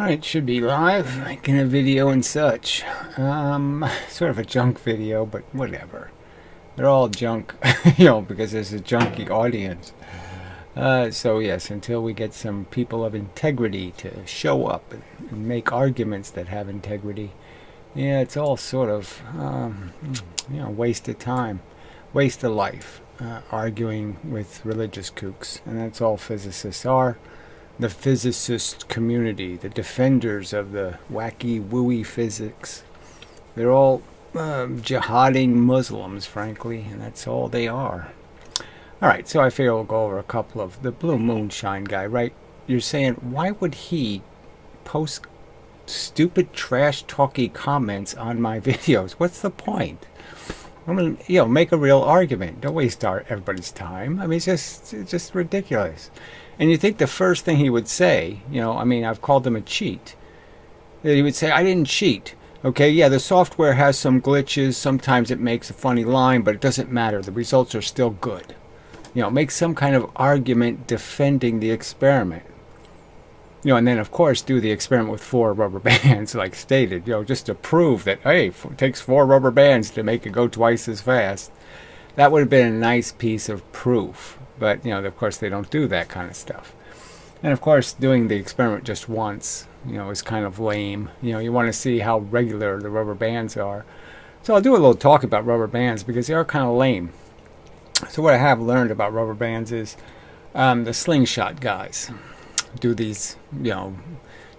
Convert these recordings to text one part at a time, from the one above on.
Alright, should be live, making a video and such. Sort of a junk video, but whatever. They're all junk, because there's a junky audience. So yes, until we get some people of integrity to show up and make arguments that have integrity, yeah, it's all sort of, waste of time, waste of life, arguing with religious kooks. And that's all physicists are. The physicist community, the defenders of the wacky, wooey physics. They're all jihading Muslims, frankly, and that's all they are. Alright, so I figure we'll go over a couple of the Blue Moonshine guy, right? You're saying, why would he post stupid trash-talky comments on my videos? What's the point? I mean, make a real argument. Don't waste everybody's time. I mean, it's just ridiculous. And you think the first thing he would say, I've called him a cheat. He would say, I didn't cheat. Okay, yeah, the software has some glitches. Sometimes it makes a funny line, but it doesn't matter. The results are still good. Make some kind of argument defending the experiment. And then, of course, do the experiment with 4 rubber bands, like stated, just to prove that, hey, it takes 4 rubber bands to make it go twice as fast. That would have been a nice piece of proof. But, of course, they don't do that kind of stuff. And, of course, doing the experiment just once, is kind of lame. You want to see how regular the rubber bands are. So I'll do a little talk about rubber bands because they are kind of lame. So what I have learned about rubber bands is the slingshot guys do these,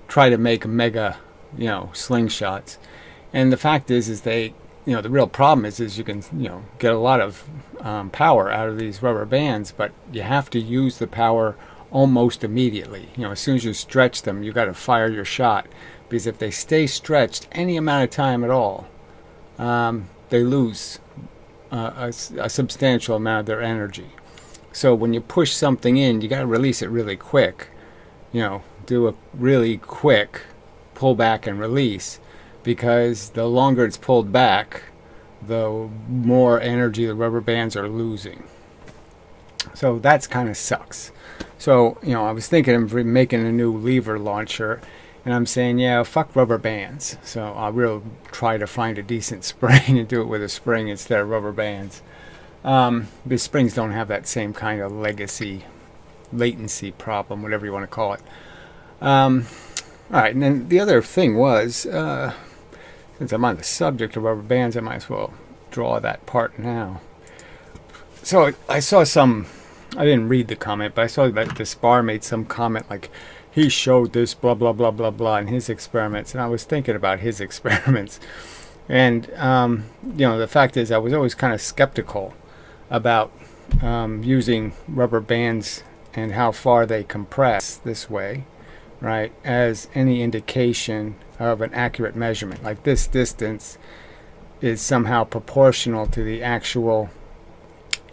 try to make mega, slingshots. And the fact is they, the real problem is you can, get a lot of power out of these rubber bands, but you have to use the power almost immediately. As soon as you stretch them, you got to fire your shot, because if they stay stretched any amount of time at all, they lose a substantial amount of their energy. So when you push something in, you got to release it really quick. Do a really quick pull back and release, because the longer it's pulled back, the more energy the rubber bands are losing. So that's kind of sucks. So, I was thinking of making a new lever launcher, and I'm saying, yeah, fuck rubber bands. So I'll really try to find a decent spring and do it with a spring instead of rubber bands. The springs don't have that same kind of latency problem, whatever you want to call it. Alright, and then the other thing was, since I'm on the subject of rubber bands, I might as well draw that part now. So I saw I didn't read the comment, but I saw that this bar made some comment like, he showed this blah blah blah blah blah in his experiments, and I was thinking about his experiments. And, the fact is I was always kind of skeptical about using rubber bands and how far they compress this way, right, as any indication of an accurate measurement. Like this distance is somehow proportional to the actual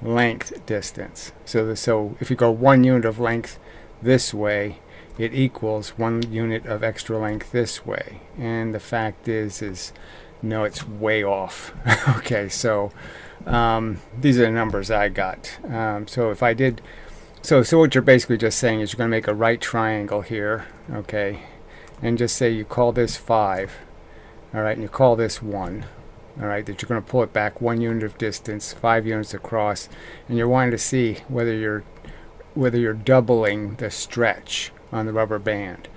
length distance. So if you go 1 unit of length this way, it equals 1 unit of extra length this way. And the fact is no, it's way off. Okay, so these are the numbers I got. So if I did, so what you're basically just saying is you're going to make a right triangle here, okay, and just say you call this 5, all right, and you call this 1, all right, that you're going to pull it back 1 unit of distance, 5 units across, and you're wanting to see whether you're doubling the stretch on the rubber band.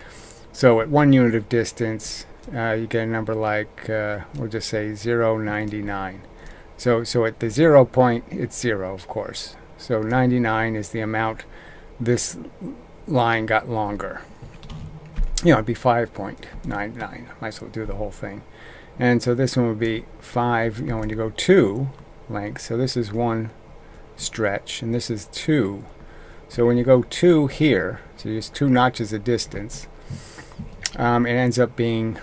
So at 1 unit of distance, you get a number like, we'll just say 0.99. So at the 0 point, it's 0, of course. So 99 is the amount this line got longer. It'd be 5.99. Might as well do the whole thing. And so this one would be 5, when you go 2 lengths. So this is 1 stretch, and this is 2. So when you go 2 here, so just 2 notches of distance, it ends up being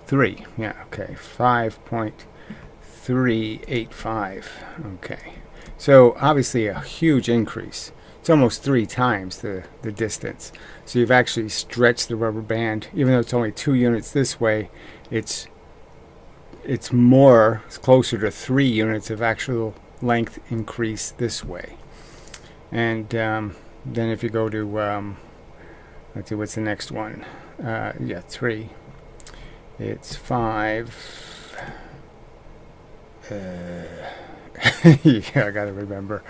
3. Yeah, okay, 5.385. Okay, so obviously a huge increase. It's almost 3 times the distance. So you've actually stretched the rubber band. Even though it's only 2 units this way, it's closer to 3 units of actual length increase this way. And then if you go to, let's see, what's the next one? 3. It's 5. Yeah, I gotta remember.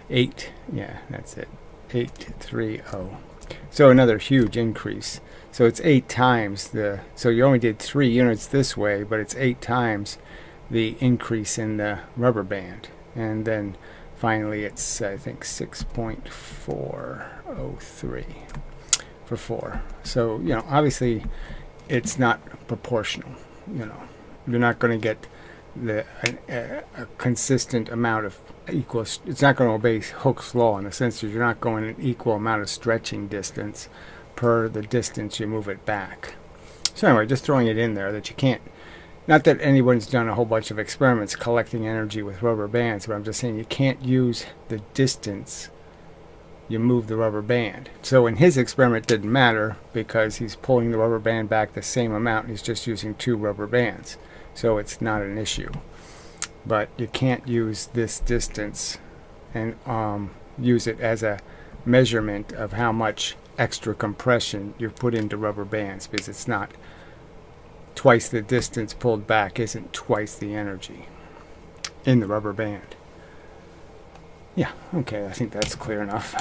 8. Yeah, that's it. 830. So another huge increase. So it's 8 times the. So you only did 3 units this way, but it's 8 times the increase in the rubber band. And then finally, it's I think 6.403 for 4. So obviously, it's not proportional. You're not going to get a consistent amount of equal. It's not going to obey Hooke's law in the sense that you're not going an equal amount of stretching distance per the distance you move it back. So anyway, just throwing it in there that you can't. Not that anyone's done a whole bunch of experiments collecting energy with rubber bands, but I'm just saying you can't use the distance you move the rubber band. So in his experiment, it didn't matter because he's pulling the rubber band back the same amount. He's just using 2 rubber bands. So it's not an issue. But you can't use this distance and use it as a measurement of how much extra compression you've put into rubber bands, because it's not twice the distance pulled back isn't twice the energy in the rubber band. Yeah, okay, I think that's clear enough.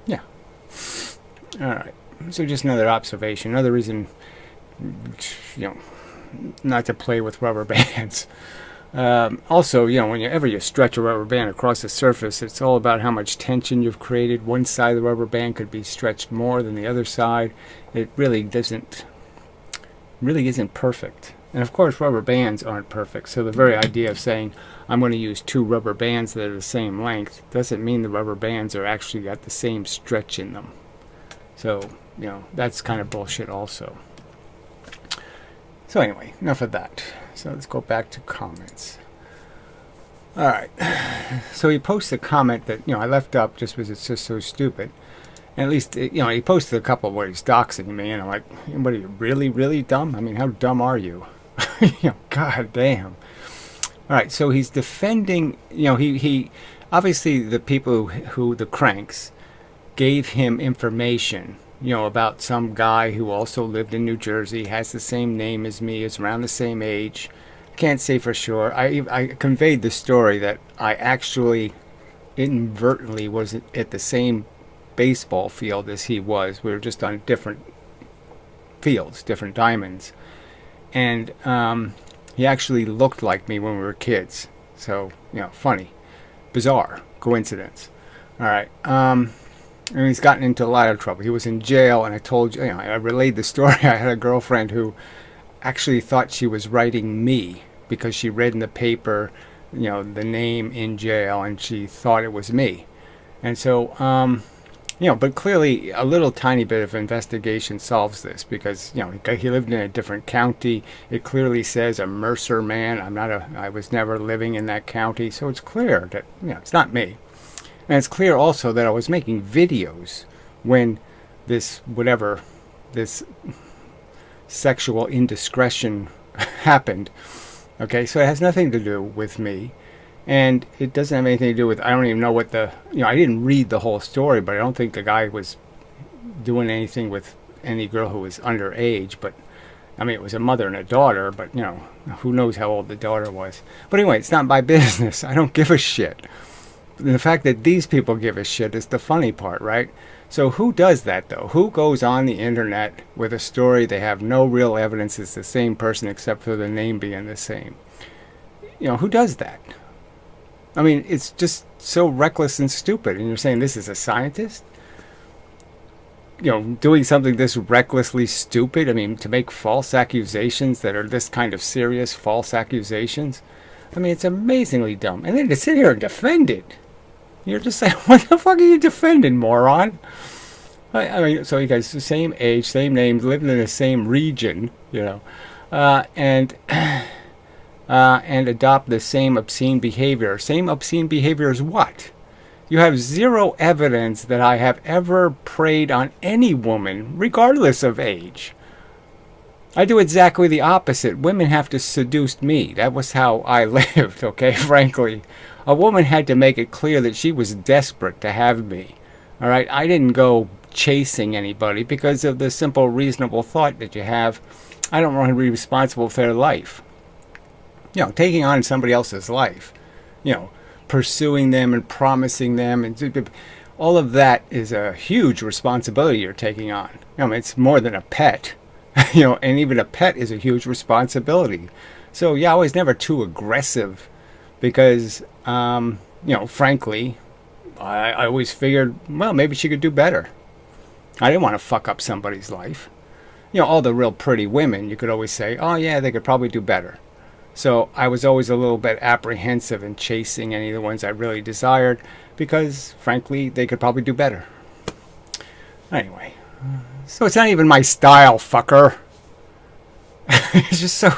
Yeah. Alright, so just another observation, another reason, not to play with rubber bands. Also, whenever you stretch a rubber band across the surface, it's all about how much tension you've created. One side of the rubber band could be stretched more than the other side. It really isn't perfect. And of course, rubber bands aren't perfect. So the very idea of saying, I'm going to use 2 rubber bands that are the same length, doesn't mean the rubber bands are actually got the same stretch in them. So, that's kind of bullshit also. So anyway, enough of that. So let's go back to comments. Alright. So he posts a comment that, I left up just because it's just so stupid. And at least, he posted a couple where he's doxing me, and I'm like, what are you, really, really dumb? I mean, how dumb are you? God damn. Alright, so he's defending, he obviously the people who the cranks gave him information, about some guy who also lived in New Jersey, has the same name as me, is around the same age. Can't say for sure. I conveyed the story that I actually inadvertently was at the same baseball field as he was. We were just on different fields, different diamonds. And he actually looked like me when we were kids. So, funny. Bizarre coincidence. All right. And he's gotten into a lot of trouble. He was in jail, and I told you, I relayed the story. I had a girlfriend who actually thought she was writing me because she read in the paper, the name in jail, and she thought it was me. And so, but clearly a little tiny bit of investigation solves this because, he lived in a different county. It clearly says a Mercer man. I was never living in that county. So it's clear that, it's not me. And it's clear also that I was making videos when this sexual indiscretion happened. Okay, so it has nothing to do with me. And it doesn't have anything to do with, I don't even know what I didn't read the whole story, but I don't think the guy was doing anything with any girl who was underage. But, it was a mother and a daughter, but, who knows how old the daughter was. But anyway, it's not my business. I don't give a shit. The fact that these people give a shit is the funny part, right? So who does that, though? Who goes on the internet with a story they have no real evidence it's the same person except for the name being the same? Who does that? It's just so reckless and stupid. And you're saying this is a scientist? Doing something this recklessly stupid? To make false accusations that are this kind of serious false accusations? It's amazingly dumb. And then to sit here and defend it. You're just saying, what the fuck are you defending, moron? So you guys, the same age, same name, living in the same region, and adopt the same obscene behavior. Same obscene behavior as what? You have zero evidence that I have ever preyed on any woman, regardless of age. I do exactly the opposite. Women have to seduce me. That was how I lived, okay, frankly. A woman had to make it clear that she was desperate to have me. All right, I didn't go chasing anybody because of the simple, reasonable thought that you have. I don't want to be responsible for their life. You know, taking on somebody else's life. You know, pursuing them and promising them, and all of that is a huge responsibility you're taking on. I mean, it's more than a pet. You know, and even a pet is a huge responsibility. So yeah, I was never too aggressive because, you know, frankly, I always figured, well, maybe she could do better. I didn't want to fuck up somebody's life. You know, all the real pretty women, you could always say, oh yeah, they could probably do better. So I was always a little bit apprehensive in chasing any of the ones I really desired because, frankly, they could probably do better. Anyway, so it's not even my style, fucker. It's just so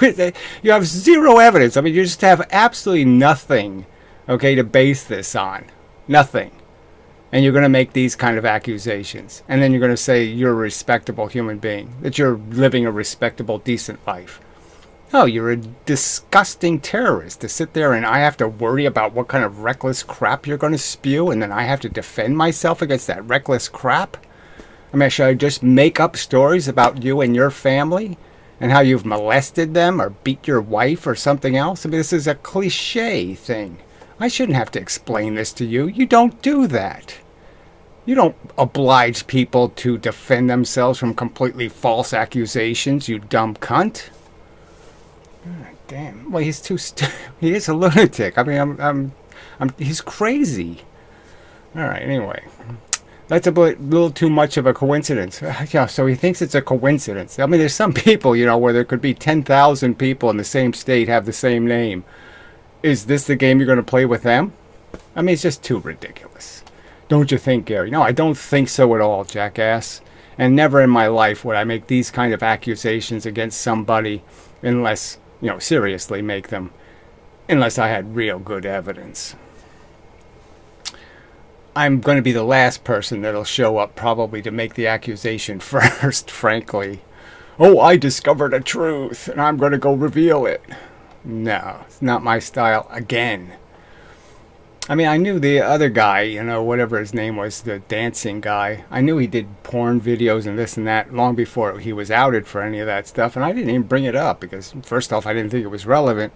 you have zero evidence. I mean, you just have absolutely nothing, okay, to base this on. Nothing. And you're going to make these kind of accusations. And then you're going to say you're a respectable human being, that you're living a respectable, decent life. Oh, you're a disgusting terrorist to sit there and I have to worry about what kind of reckless crap you're going to spew, and then I have to defend myself against that reckless crap? I mean, should I just make up stories about you and your family and how you've molested them or beat your wife or something else? I mean, this is a cliche thing. I shouldn't have to explain this to you. You don't do that. You don't oblige people to defend themselves from completely false accusations, you dumb cunt. God damn. Well, he's he is a lunatic. I mean, he's crazy. All right, anyway. That's a little too much of a coincidence. Yeah, so he thinks it's a coincidence. I mean, there's some people, you know, where there could be 10,000 people in the same state have the same name. Is this the game you're going to play with them? I mean, it's just too ridiculous. Don't you think, Gary? No, I don't think so at all, jackass. And never in my life would I make these kind of accusations against somebody unless, you know, seriously make them, unless I had real good evidence. I'm going to be the last person that'll show up probably to make the accusation first, frankly. Oh, I discovered a truth and I'm going to go reveal it. No, it's not my style again. I mean, I knew the other guy, you know, whatever his name was, the dancing guy. I knew he did porn videos and this and that long before he was outed for any of that stuff. And I didn't even bring it up because, first off, I didn't think it was relevant.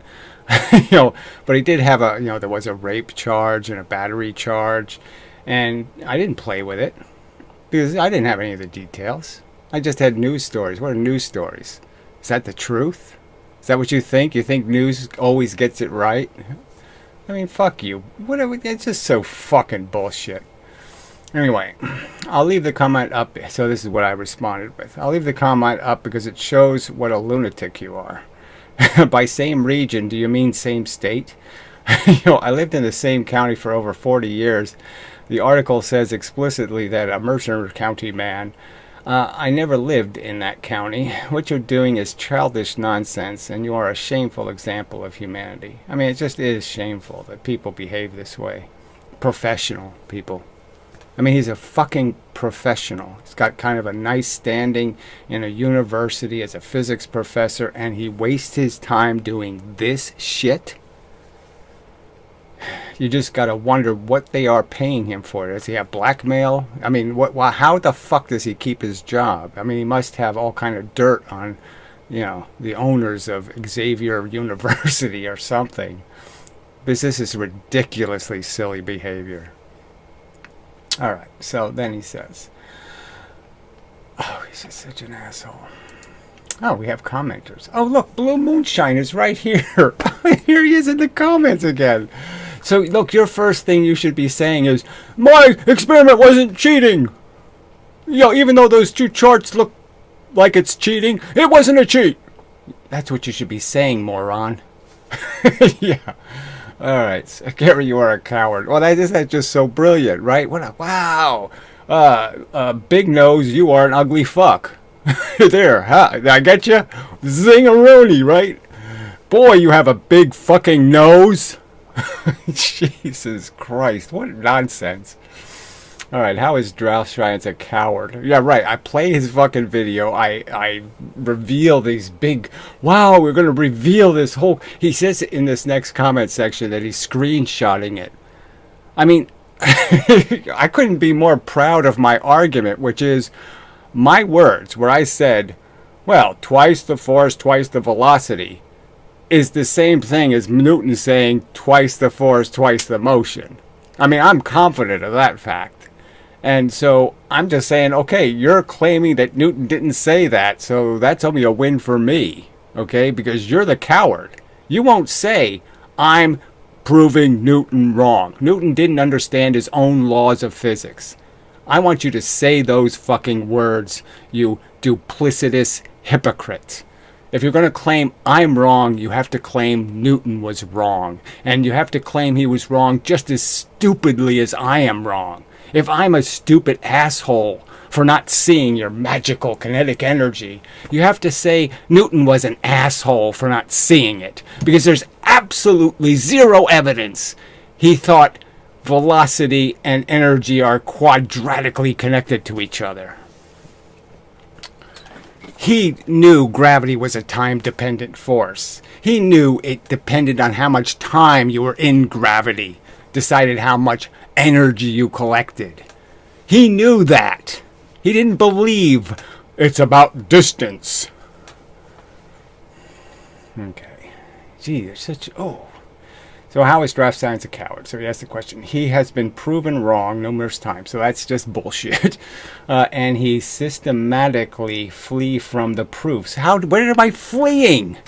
You know, but he did have a, you know, there was a rape charge and a battery charge. And I didn't play with it because I didn't have any of the details. I just had news stories. What are news stories? Is that the truth? Is that what you think? You think news always gets it right? I mean, fuck you. Whatever. It's just so fucking bullshit. Anyway, I'll leave the comment up. So this is what I responded with. I'll leave the comment up because it shows what a lunatic you are. By same region, do you mean same state? You know, I lived in the same county for over 40 years. The article says explicitly that a Mercer County man. I never lived in that county. What you're doing is childish nonsense, and you are a shameful example of humanity. I mean, it just is shameful that people behave this way. Professional people. I mean, he's a fucking professional. He's got kind of a nice standing in a university as a physics professor, and he wastes his time doing this shit? You just gotta wonder what they are paying him for. Does he have blackmail? I mean, how the fuck does he keep his job? I mean, he must have all kind of dirt on, you know, the owners of Xavier University or something. Because this is ridiculously silly behavior. Alright, so then he says, oh, he's just such an asshole. Oh, we have commenters. Oh, look, Blue Moonshine is right here. Here he is in the comments again. So, look, your first thing you should be saying is, my experiment wasn't cheating. You know, even though those two charts look like it's cheating, it wasn't a cheat. That's what you should be saying, moron. Yeah. All right. So, Gary, you are a coward. Well, that's just so brilliant, right? What a, wow. Big nose, you are an ugly fuck. There, huh? Did I get you? Zing-a-rooney, right? Boy, you have a big fucking nose. Jesus Christ, what nonsense. All right, how is Draft Science a coward? Yeah, right. I play his fucking video. I reveal these big, wow, we're going to reveal this whole... He says in this next comment section that he's screenshotting it. I mean, I couldn't be more proud of my argument, which is my words, where I said, well, twice the force, twice the velocity, is the same thing as Newton saying twice the force, twice the motion. I mean, I'm confident of that fact. And so I'm just saying, okay, you're claiming that Newton didn't say that, so that's only a win for me, okay? Because you're the coward. You won't say, I'm proving Newton wrong. Newton didn't understand his own laws of physics. I want you to say those fucking words, you duplicitous hypocrite. If you're going to claim I'm wrong, you have to claim Newton was wrong. And you have to claim he was wrong just as stupidly as I am wrong. If I'm a stupid asshole for not seeing your magical kinetic energy, you have to say Newton was an asshole for not seeing it. Because there's absolutely zero evidence he thought velocity and energy are quadratically connected to each other. He knew gravity was a time-dependent force. He knew it depended on how much time you were in gravity, decided how much energy you collected. He knew that. He didn't believe it's about distance. Okay. Gee, you're such... Oh. So how is Draft Science a coward? So he asked the question. He has been proven wrong numerous times, so that's just bullshit. And he systematically flee from the proofs. Where am I fleeing?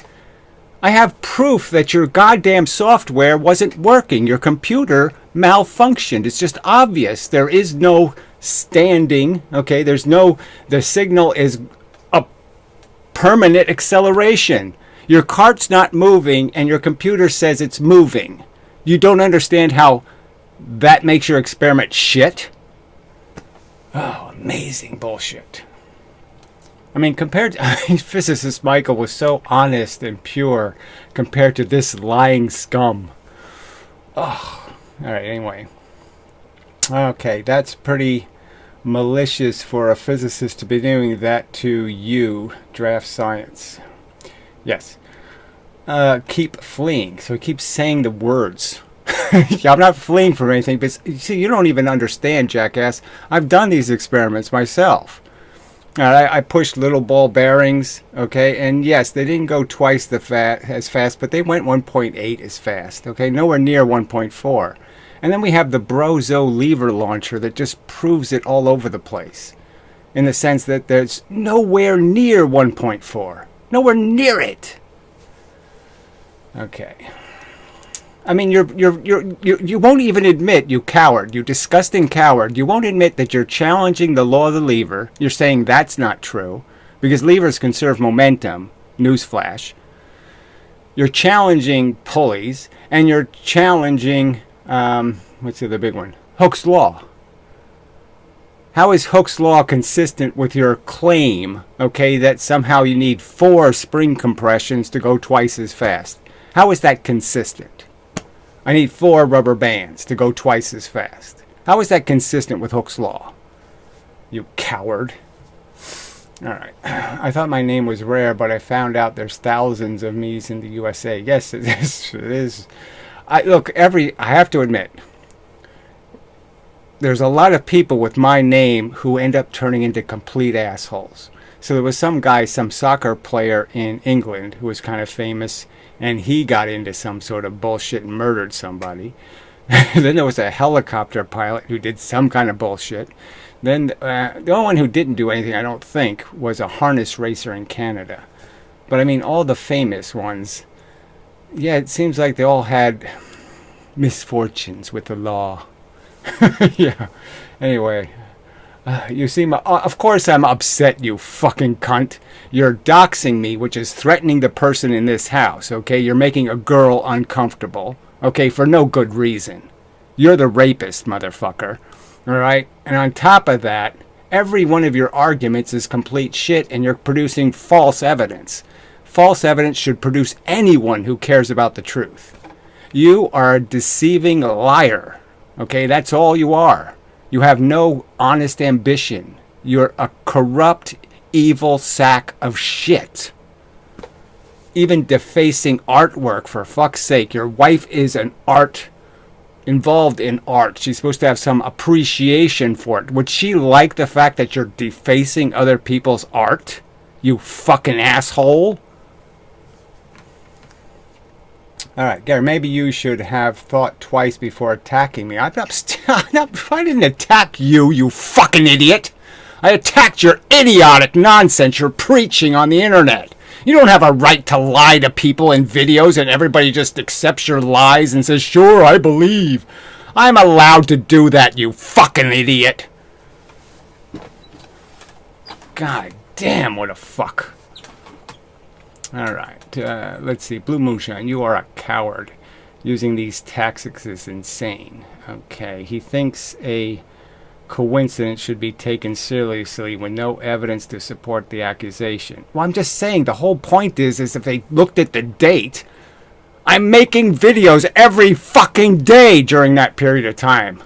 I have proof that your goddamn software wasn't working. Your computer malfunctioned. It's just obvious. There is no standing, okay? The signal is a permanent acceleration. Your cart's not moving and your computer says it's moving. You don't understand how that makes your experiment shit? Oh, amazing bullshit. I mean, physicist Michael was so honest and pure compared to this lying scum. Oh, all right, anyway. Okay, that's pretty malicious for a physicist to be doing that to you, Draft Science. Yes. Keep fleeing. So he keeps saying the words. Yeah, I'm not fleeing from anything, but see, you don't even understand, jackass. I've done these experiments myself. I pushed little ball bearings, okay, and yes, they didn't go twice as fast, but they went 1.8 as fast, okay, nowhere near 1.4. And then we have the Brozo lever launcher that just proves it all over the place, in the sense that there's nowhere near 1.4, nowhere near it. Okay. I mean, you won't even admit, you coward, you disgusting coward. You won't admit that you're challenging the law of the lever. You're saying that's not true, because levers conserve momentum. Newsflash. You're challenging pulleys, and you're challenging, what's the other big one? Hooke's law. How is Hooke's law consistent with your claim, okay, that somehow you need 4 spring compressions to go twice as fast? How is that consistent? I need 4 rubber bands to go twice as fast. How is that consistent with Hooke's law? You coward. All right. I thought my name was rare, but I found out there's thousands of me's in the USA. Yes, it is. It is. I have to admit, there's a lot of people with my name who end up turning into complete assholes. So there was some guy, some soccer player in England who was kind of famous, and he got into some sort of bullshit and murdered somebody. Then there was a helicopter pilot who did some kind of bullshit. Then the only one who didn't do anything, I don't think, was a harness racer in Canada. But I mean, all the famous ones, yeah, it seems like they all had misfortunes with the law. Yeah. Anyway. You see, of course I'm upset, you fucking cunt. You're doxing me, which is threatening the person in this house, okay? You're making a girl uncomfortable, okay, for no good reason. You're the rapist, motherfucker, all right? And on top of that, every one of your arguments is complete shit, and you're producing false evidence. False evidence should produce anyone who cares about the truth. You are a deceiving liar, okay? That's all you are. You have no honest ambition. You're a corrupt, evil sack of shit. Even defacing artwork, for fuck's sake. Your wife is involved in art. She's supposed to have some appreciation for it. Would she like the fact that you're defacing other people's art? You fucking asshole. Alright, Gary, maybe you should have thought twice before attacking me. I didn't attack you, you fucking idiot. I attacked your idiotic nonsense you're preaching on the internet. You don't have a right to lie to people in videos and everybody just accepts your lies and says, sure, I believe. I'm allowed to do that, you fucking idiot. God damn, what a fuck. Alright, let's see. Blue Moonshine, you are a coward. Using these tactics is insane. Okay, he thinks a coincidence should be taken seriously with no evidence to support the accusation. Well, I'm just saying, the whole point is if they looked at the date, I'm making videos every fucking day during that period of time.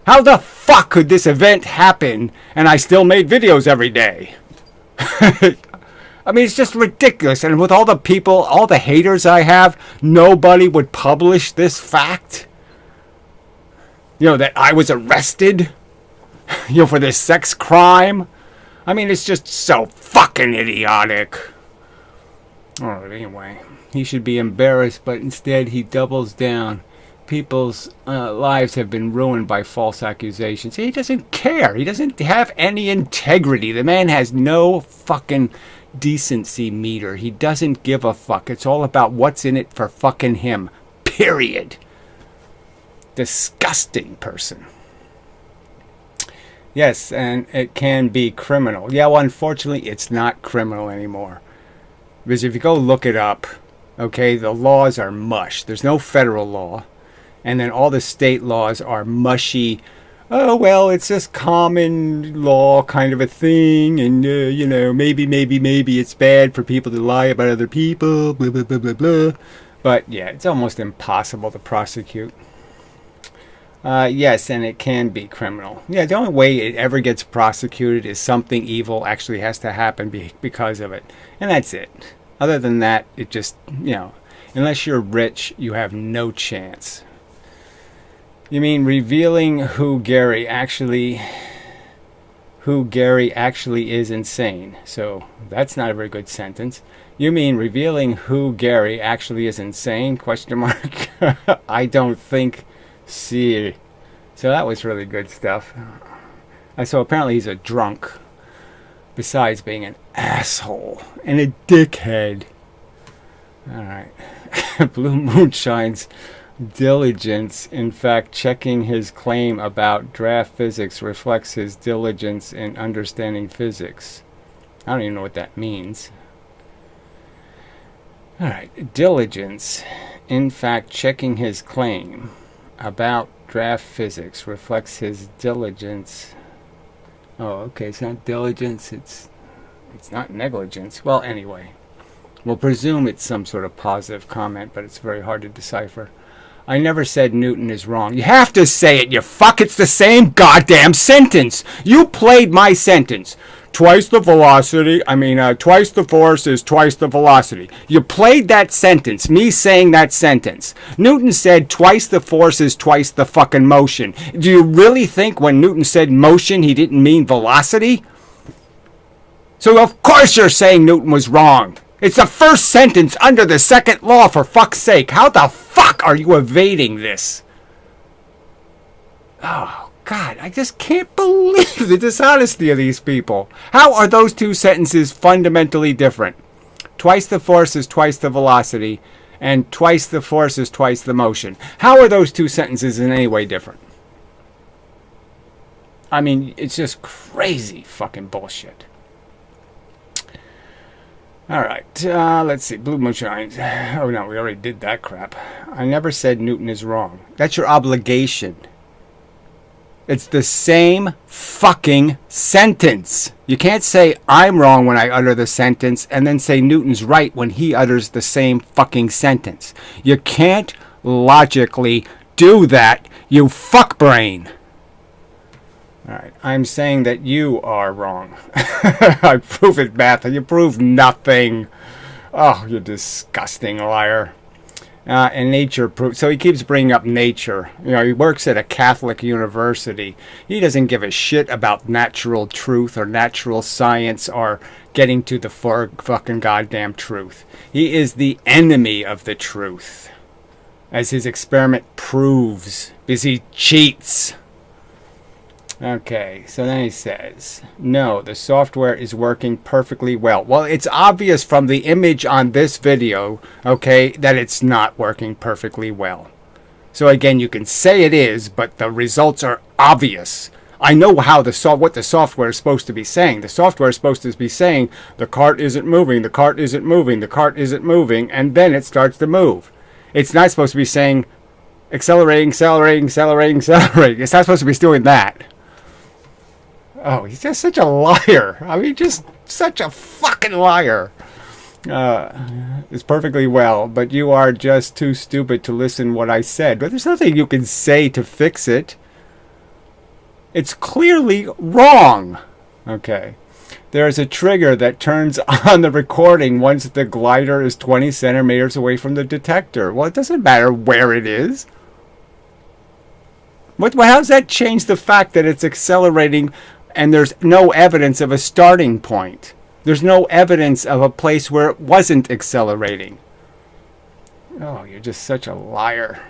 How the fuck could this event happen and I still made videos every day? I mean, it's just ridiculous. And with all the people, all the haters I have, nobody would publish this fact. You know, that I was arrested, you know, for this sex crime. I mean, it's just so fucking idiotic. Alright, anyway. He should be embarrassed, but instead he doubles down. People's lives have been ruined by false accusations. He doesn't care. He doesn't have any integrity. The man has no fucking decency meter. He doesn't give a fuck. It's all about what's in it for fucking him. Period. Disgusting person. Yes, and it can be criminal. Yeah, well, unfortunately, it's not criminal anymore. Because if you go look it up, okay, the laws are mush. There's no federal law. And then all the state laws are mushy. Oh, well, it's just common law kind of a thing. And, you know, maybe it's bad for people to lie about other people, blah, blah, blah, blah, blah. But, yeah, it's almost impossible to prosecute. Yes, and it can be criminal. Yeah, the only way it ever gets prosecuted is something evil actually has to happen because of it. And that's it. Other than that, it just, you know, unless you're rich, you have no chance. You mean revealing who Gary actually is insane. So that's not a very good sentence. You mean revealing who Gary actually is insane? Question mark. I don't think. See. So that was really good stuff. So apparently he's a drunk. Besides being an asshole and a dickhead. Alright. Blue Moonshine's diligence in fact checking his claim about draft physics reflects his diligence in understanding physics. I don't even know what that means. Alright, diligence in fact checking his claim about draft physics reflects his diligence. Oh, okay, it's not diligence, it's not negligence. Well, anyway, we'll presume it's some sort of positive comment, but it's very hard to decipher. I never said Newton is wrong. You have to say it, you fuck. It's the same goddamn sentence. You played my sentence. Twice the velocity, twice the force is twice the velocity. You played that sentence, me saying that sentence. Newton said twice the force is twice the fucking motion. Do you really think when Newton said motion, he didn't mean velocity? So of course you're saying Newton was wrong. It's the first sentence under the second law, for fuck's sake. How the fuck are you evading this? Oh, God, I just can't believe the dishonesty of these people. How are those two sentences fundamentally different? Twice the force is twice the velocity, and twice the force is twice the motion. How are those two sentences in any way different? I mean, it's just crazy fucking bullshit. Alright, let's see. Blue Moonshine. Oh no, we already did that crap. I never said Newton is wrong. That's your obligation. It's the same fucking sentence. You can't say I'm wrong when I utter the sentence and then say Newton's right when he utters the same fucking sentence. You can't logically do that, you fuck brain. All right. I'm saying that you are wrong. I prove it, Beth. You prove nothing. Oh, you disgusting liar. And nature proves. So he keeps bringing up nature. You know, he works at a Catholic university. He doesn't give a shit about natural truth or natural science or getting to the fucking goddamn truth. He is the enemy of the truth, as his experiment proves, because he cheats. Okay, so then he says, no, the software is working perfectly well. Well, it's obvious from the image on this video, okay, that it's not working perfectly well. So again, you can say it is, but the results are obvious. I know how what the software is supposed to be saying. The software is supposed to be saying, the cart isn't moving, the cart isn't moving, the cart isn't moving, and then it starts to move. It's not supposed to be saying, accelerating, accelerating, accelerating, accelerating. It's not supposed to be doing that. Oh, he's just such a liar. I mean, just such a fucking liar. It's perfectly well, but you are just too stupid to listen what I said. But there's nothing you can say to fix it. It's clearly wrong. Okay. There is a trigger that turns on the recording once the glider is 20 centimeters away from the detector. Well, it doesn't matter where it is. How does that change the fact that it's accelerating and there's no evidence of a starting point? There's no evidence of a place where it wasn't accelerating. Oh, you're just such a liar.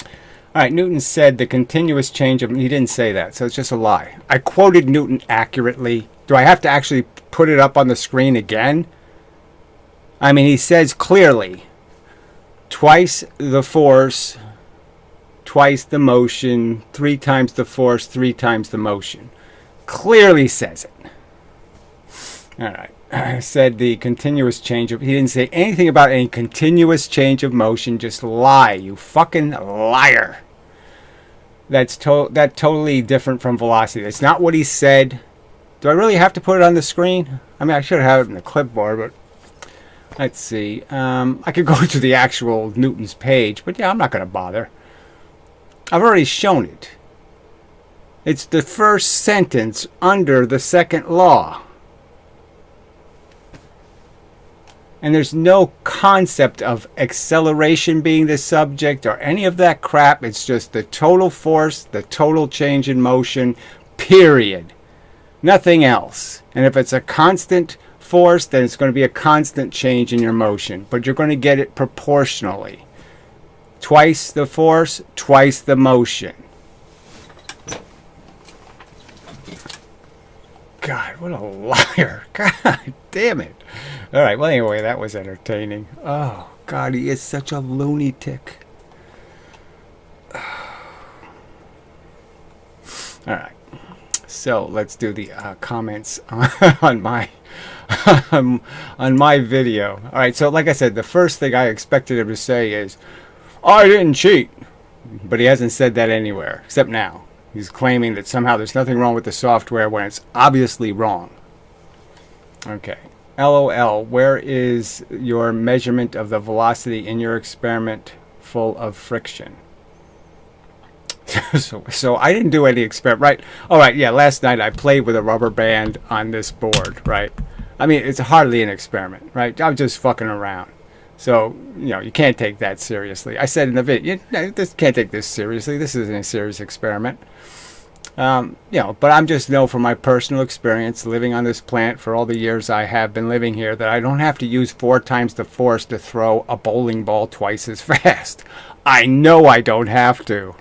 All right, Newton said the continuous change of... He didn't say that, so it's just a lie. I quoted Newton accurately. Do I have to actually put it up on the screen again? I mean, he says clearly, twice the force, twice the motion, 3 times the force, 3 times the motion. Clearly says it. All right. I said the continuous change of... He didn't say anything about any continuous change of motion. Just lie, you fucking liar. That's totally different from velocity. That's not what he said. Do I really have to put it on the screen? I mean, I should have it in the clipboard, but... Let's see. I could go to the actual Newton's page, but yeah, I'm not going to bother. I've already shown it. It's the first sentence under the second law. And there's no concept of acceleration being the subject or any of that crap. It's just the total force, the total change in motion, period. Nothing else. And if it's a constant force, then it's going to be a constant change in your motion. But you're going to get it proportionally. Twice the force, twice the motion. God, what a liar. God damn it. All right, well, anyway, that was entertaining. Oh, God, he is such a lunatic. All right, so let's do the comments on my on my video. All right, so like I said, the first thing I expected him to say is, I didn't cheat. But he hasn't said that anywhere, except now. He's claiming that somehow there's nothing wrong with the software when it's obviously wrong. Okay. LOL, where is your measurement of the velocity in your experiment full of friction? So I didn't do any experiment, right? All right, yeah, last night I played with a rubber band on this board, right? I mean, it's hardly an experiment, right? I'm just fucking around. So, you know, you can't take that seriously. I said in the video, you can't take this seriously. This isn't a serious experiment. You know, but I'm just know from my personal experience living on this planet for all the years I have been living here that I don't have to use 4 times the force to throw a bowling ball twice as fast. I know I don't have to.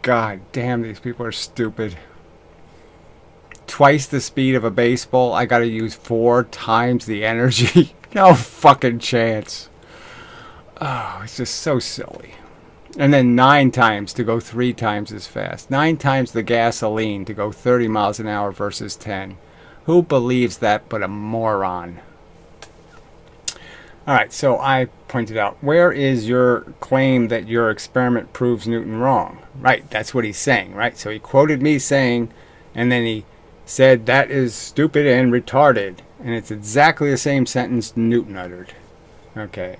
God damn, these people are stupid. Twice the speed of a baseball, I gotta use 4 times the energy. No fucking chance. Oh, it's just so silly. And then 9 times to go 3 times as fast. 9 times the gasoline to go 30 miles an hour versus 10. Who believes that but a moron? Alright, so I pointed out, where is your claim that your experiment proves Newton wrong? Right, that's what he's saying, right? So he quoted me saying, and then he said, that is stupid and retarded. And it's exactly the same sentence Newton uttered. Okay.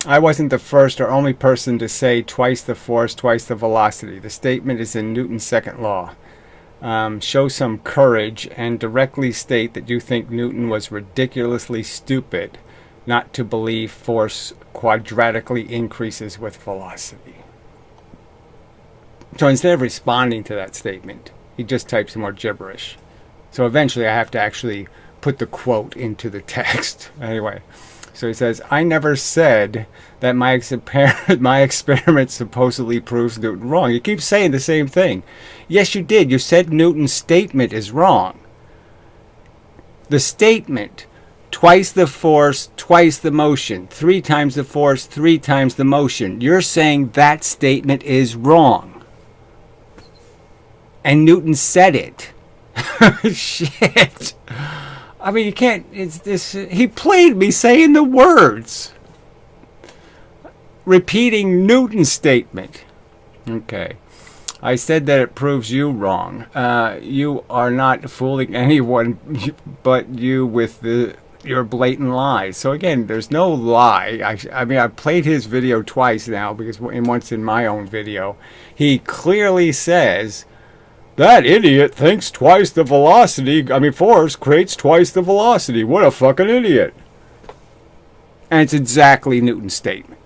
I wasn't the first or only person to say twice the force, twice the velocity. The statement is in Newton's second law. Show some courage and directly state that you think Newton was ridiculously stupid not to believe force quadratically increases with velocity. So instead of responding to that statement, he just types more gibberish. So eventually I have to actually put the quote into the text. Anyway, so he says, I never said that my experiment supposedly proves Newton wrong. You keep saying the same thing. Yes, you did. You said Newton's statement is wrong. The statement, twice the force, twice the motion, 3 times the force, 3 times the motion. You're saying that statement is wrong. And Newton said it. Shit. I mean, you can't, it's this, he played me saying the words. Repeating Newton's statement. Okay. I said that it proves you wrong. You are not fooling anyone but you with your blatant lies. So again, there's no lie. I mean, I've played his video twice now because once in my own video. He clearly says, that idiot thinks twice the force creates twice the velocity. What a fucking idiot. And it's exactly Newton's statement.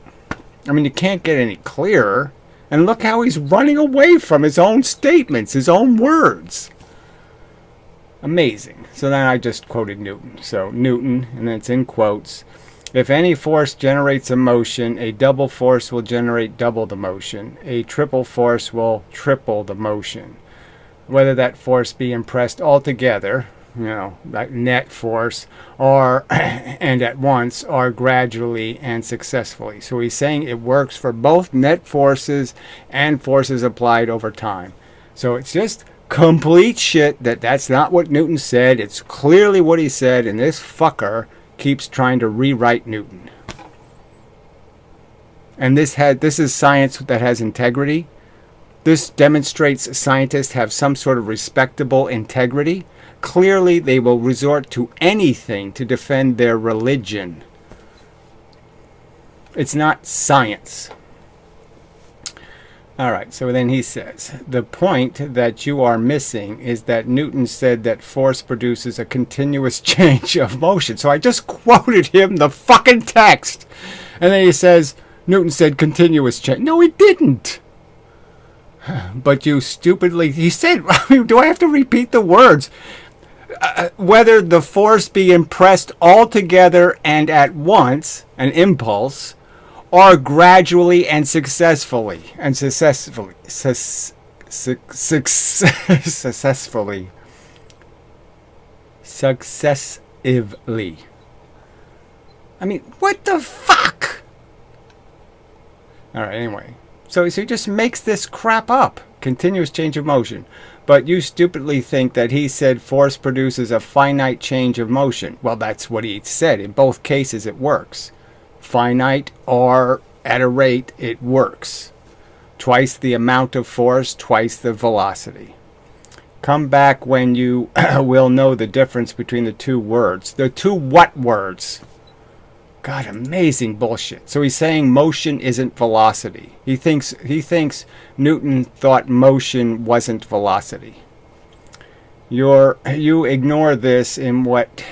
I mean, you can't get any clearer. And look how he's running away from his own statements, his own words. Amazing. So then I just quoted Newton. So Newton, and then it's in quotes. If any force generates a motion, a double force will generate double the motion. A triple force will triple the motion. Whether that force be impressed altogether, that net force, or and at once, or gradually and successfully. So he's saying it works for both net forces and forces applied over time. So it's just complete shit that's not what Newton said. It's clearly what he said, and this fucker keeps trying to rewrite Newton. And this is science that has integrity. This demonstrates scientists have some sort of respectable integrity. Clearly, they will resort to anything to defend their religion. It's not science. All right, so then he says, the point that you are missing is that Newton said that force produces a continuous change of motion. So I just quoted him the fucking text. And then he says, Newton said continuous change. No, he didn't. But you stupidly, he said, do I have to repeat the words? Whether the force be impressed altogether and at once, an impulse, or gradually and successively, successively. I mean, what the fuck? All right, anyway. So he just makes this crap up. Continuous change of motion. But you stupidly think that he said force produces a finite change of motion. Well, that's what he said. In both cases, it works. Finite or at a rate, it works. Twice the amount of force, twice the velocity. Come back when you will know the difference between the two words. The two what words? God, amazing bullshit. So he's saying motion isn't velocity. He thinks Newton thought motion wasn't velocity. You ignore this in what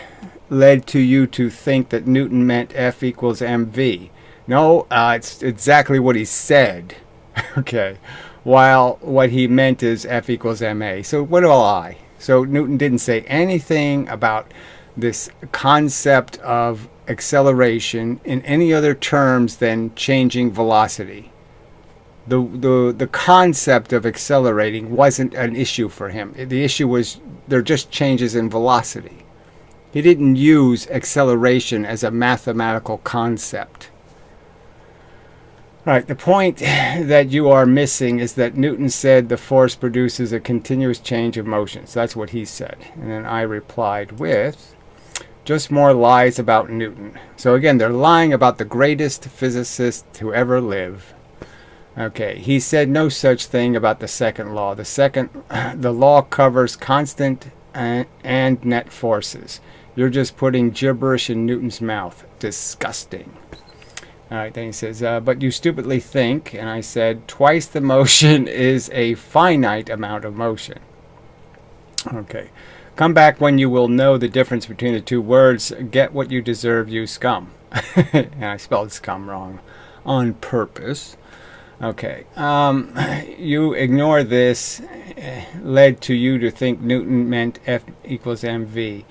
led to you to think that Newton meant F equals mv. No, it's exactly what he said. Okay. While what he meant is F equals ma. So what do I? So Newton didn't say anything about this concept of acceleration in any other terms than changing velocity. The concept of accelerating wasn't an issue for him. The issue was they're just changes in velocity. He didn't use acceleration as a mathematical concept. All right, the point that you are missing is that Newton said the force produces a continuous change of motion. So that's what he said. And then I replied with just more lies about Newton. So again, they're lying about the greatest physicist to ever live. Okay, he said no such thing about the second law. The law covers constant and net forces. You're just putting gibberish in Newton's mouth. Disgusting. All right, then he says, but you stupidly think, and I said, twice the motion is a finite amount of motion. Okay. Come back when you will know the difference between the two words. Get what you deserve, you scum. And I spelled scum wrong on purpose. Okay. You ignore this led to you to think Newton meant F equals mv.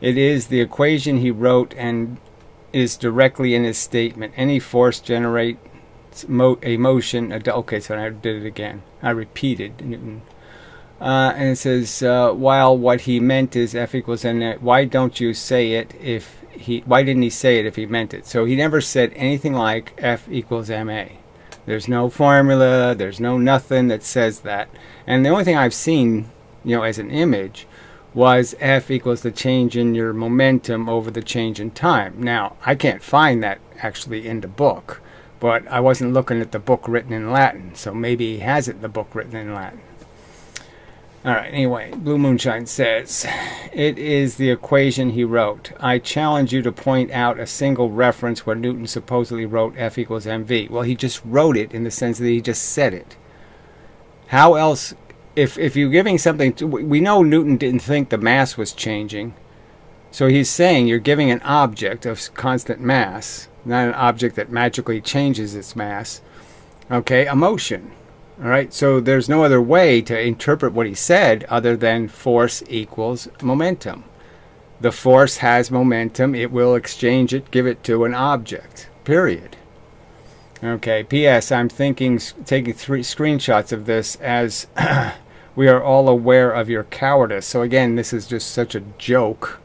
It is the equation he wrote and is directly in his statement. Any force generates a motion. Okay, so I did it again. I repeated Newton. And it says, while what he meant is F equals n, why don't you say it if he, why didn't he say it if he meant it? So he never said anything like F equals ma. There's no formula, there's no nothing that says that. And the only thing I've seen, as an image was F equals the change in your momentum over the change in time. Now, I can't find that actually in the book, but I wasn't looking at the book written in Latin, so maybe he has it in the book written in Latin. Alright, anyway, Blue Moonshine says, it is the equation he wrote. I challenge you to point out a single reference where Newton supposedly wrote F equals mv. Well, he just wrote it in the sense that he just said it. How else, if you're giving something, we know Newton didn't think the mass was changing. So he's saying you're giving an object of constant mass, not an object that magically changes its mass, okay, a motion. All right, so there's no other way to interpret what he said other than force equals momentum. The force has momentum. It will exchange it, give it to an object, period. Okay, P.S. I'm taking 3 screenshots of this as we are all aware of your cowardice. So again, this is just such a joke.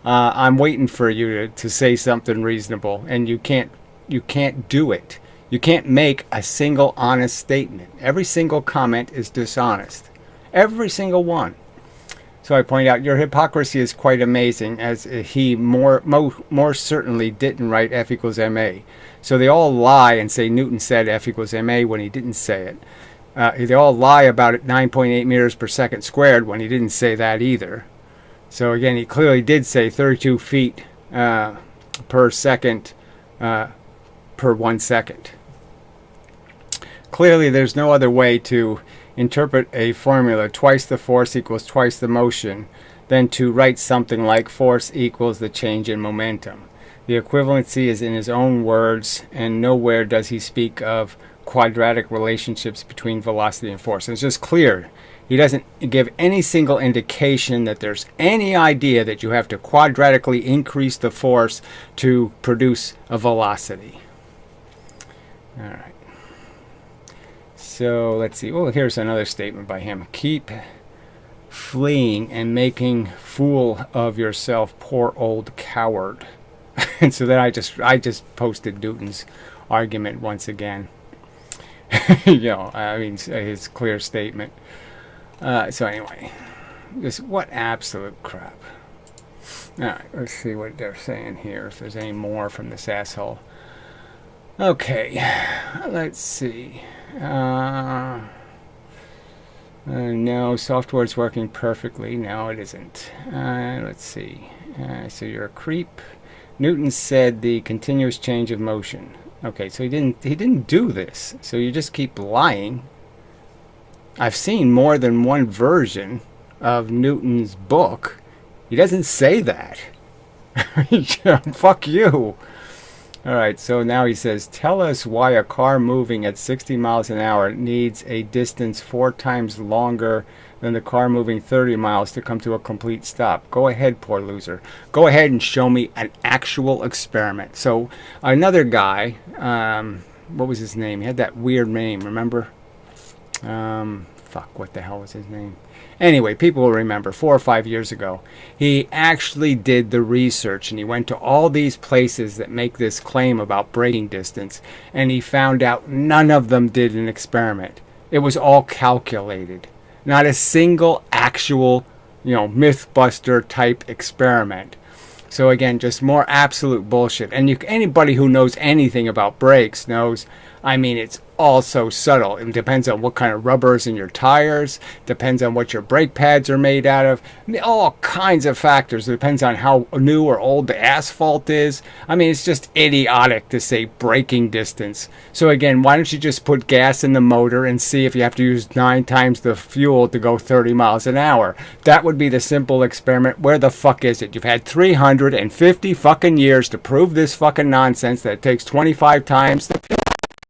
I'm waiting for you to say something reasonable, and you can't do it. You can't make a single honest statement. Every single comment is dishonest. Every single one. So I point out your hypocrisy is quite amazing, as he more certainly didn't write F equals ma. So they all lie and say Newton said F equals ma when he didn't say it. They all lie about it 9.8 meters per second squared when he didn't say that either. So again, he clearly did say 32 feet per second per 1 second. Clearly, there's no other way to interpret a formula, twice the force equals twice the motion, than to write something like force equals the change in momentum. The equivalency is in his own words, and nowhere does he speak of quadratic relationships between velocity and force. It's just clear. He doesn't give any single indication that there's any idea that you have to quadratically increase the force to produce a velocity. All right. So let's see. Oh, here's another statement by him. Keep fleeing and making fool of yourself, poor old coward. And so then I just posted Newton's argument once again. His clear statement. So anyway, what absolute crap. All right, let's see what they're saying here. If there's any more from this asshole. Okay, let's see. No, software's working perfectly. No, it isn't. Let's see. So you're a creep. Newton said the continuous change of motion. Okay, so he didn't do this. So you just keep lying. I've seen more than one version of Newton's book. He doesn't say that. Fuck you. Alright, so now he says, tell us why a car moving at 60 miles an hour needs a distance 4 times longer than the car moving 30 miles to come to a complete stop. Go ahead, poor loser. Go ahead and show me an actual experiment. So another guy, what was his name? He had that weird name, remember? What the hell was his name? Anyway, people will remember 4 or 5 years ago, he actually did the research and he went to all these places that make this claim about braking distance, and he found out none of them did an experiment. It was all calculated. Not a single actual, Mythbuster type experiment. So again, just more absolute bullshit. And anybody who knows anything about brakes knows, it's all so subtle. It depends on what kind of rubber is in your tires, depends on what your brake pads are made out of, all kinds of factors. It depends on how new or old the asphalt is. I mean, it's just idiotic to say braking distance. So again, why don't you just put gas in the motor and see if you have to use 9 times the fuel to go 30 miles an hour? That would be the simple experiment. Where the fuck is it? You've had 350 fucking years to prove this fucking nonsense that it takes 25 times the fuel.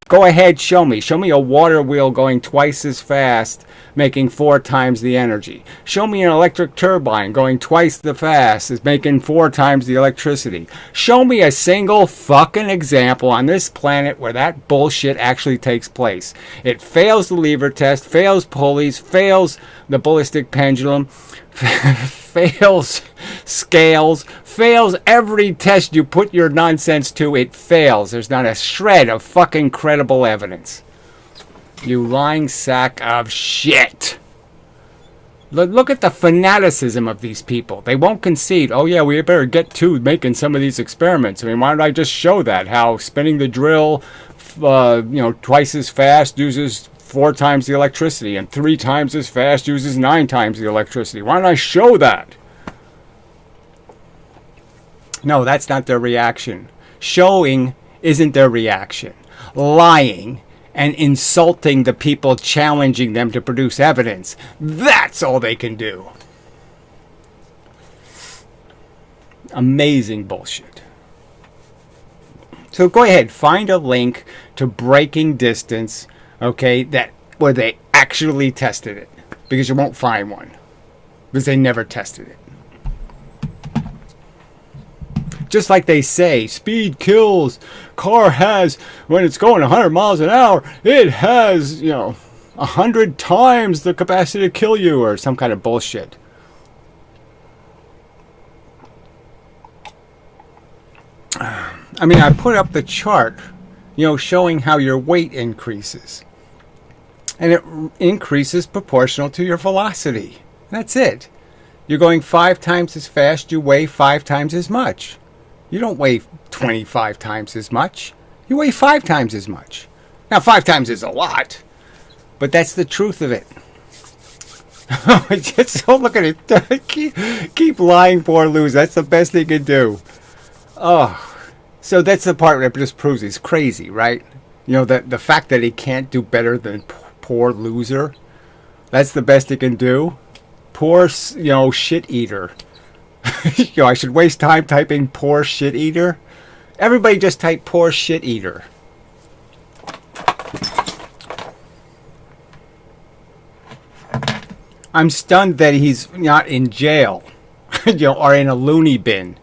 Go ahead, show me. Show me a water wheel going twice as fast, making 4 times the energy. Show me an electric turbine going twice the fast, is making 4 times the electricity. Show me a single fucking example on this planet where that bullshit actually takes place. It fails the lever test, fails pulleys, fails the ballistic pendulum, fails scales, fails every test you put your nonsense to. It fails. There's not a shred of fucking credible evidence. You lying sack of shit. Look at the fanaticism of these people. They won't concede. Oh yeah, we better get to making some of these experiments. I mean, why don't I just show that? How spinning the drill, twice as fast uses 4 times the electricity, and 3 times as fast uses 9 times the electricity. Why don't I show that? No, that's not their reaction. Showing isn't their reaction. Lying and insulting the people challenging them to produce evidence, that's all they can do. Amazing bullshit. So go ahead, find a link to braking distance, okay, that where they actually tested it, because you won't find one, because they never tested it. Just like they say, speed kills. Car has, when it's going 100 miles an hour, it has, 100 times the capacity to kill you, or some kind of bullshit. I mean, I put up the chart, showing how your weight increases. And it increases proportional to your velocity. That's it. You're going 5 times as fast, you weigh 5 times as much. You don't weigh 25 times as much. You weigh 5 times as much. Now, 5 times is a lot, but that's the truth of it. Just don't look at it. Keep lying, poor lose. That's the best he can do. Oh, so that's the part that just proves he's crazy, right? The fact that he can't do better than poor loser. That's the best he can do. Poor, shit eater. I should waste time typing poor shit eater. Everybody just type poor shit eater. I'm stunned that he's not in jail, or in a loony bin.